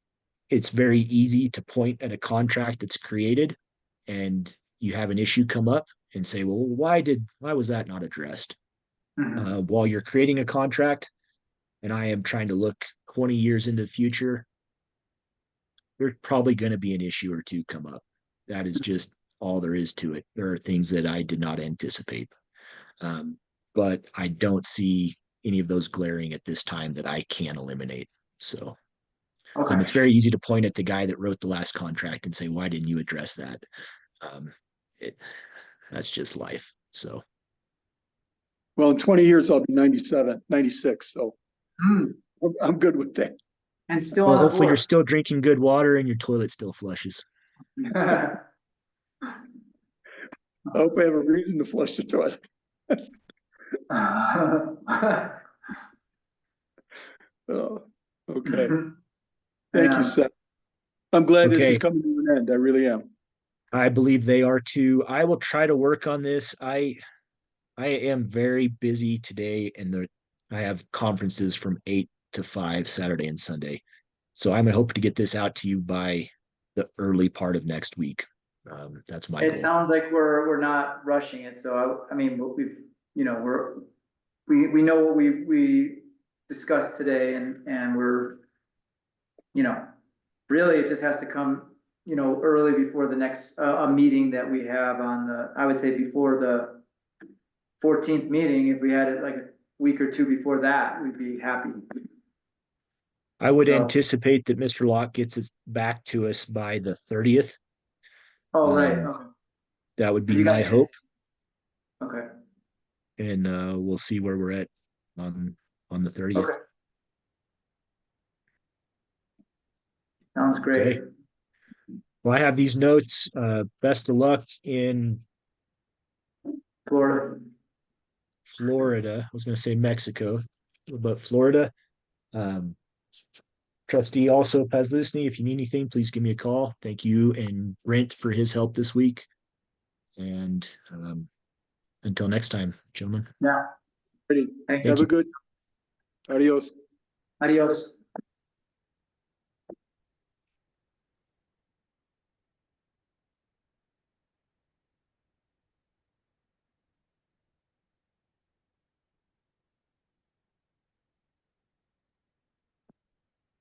It's very easy to point at a contract that's created and you have an issue come up and say, well, why was that not addressed? Mhm. While you're creating a contract and I am trying to look 20 years into the future, there's probably going to be an issue or two come up. That is just all there is to it. There are things that I did not anticipate. But I don't see any of those glaring at this time that I can eliminate. So Okay. it's very easy to point at the guy that wrote the last contract and say, why didn't you address that? Um, that's just life. So, Well, in 20 years, I'll be 97, 96. So I'm good with that. And still well, on the hopefully you're board. still drinking good water and your toilet still flushes. I hope I have a reason to flush the toilet. Oh, okay. Thank you, Yeah. Seth. I'm glad this is Okay. coming to an end. I really am. I believe they are too. I will try to work on this. I am very busy today and I have conferences from 8 to 5 Saturday and Sunday. So I'm gonna hope to get this out to you by the early part of next week. That's my It goal. sounds like we're not rushing it, so I mean, we've, you know, we know what we discussed today and we're, you know, really it just has to come, you know, early before the next, a meeting that we have on the, I would say before the 14th meeting. If we had it like a week or two before that, we'd be happy. I would So- anticipate that Mr. Locke gets it back to us by the 30th. Oh, right, Um, okay. That would be You my guys- hope, Okay, and we'll see where we're at on the 30th. okay. Sounds great. Okay. Well, I have these notes. Best of luck in Florida. Florida. I was going to say Mexico, but Florida. Trustee also Pazlusny, if you need anything, please give me a call. Thank you and Brent for his help this week. And until next time, gentlemen. Yeah. Ready. Thank Have you. a good, adios. Adios.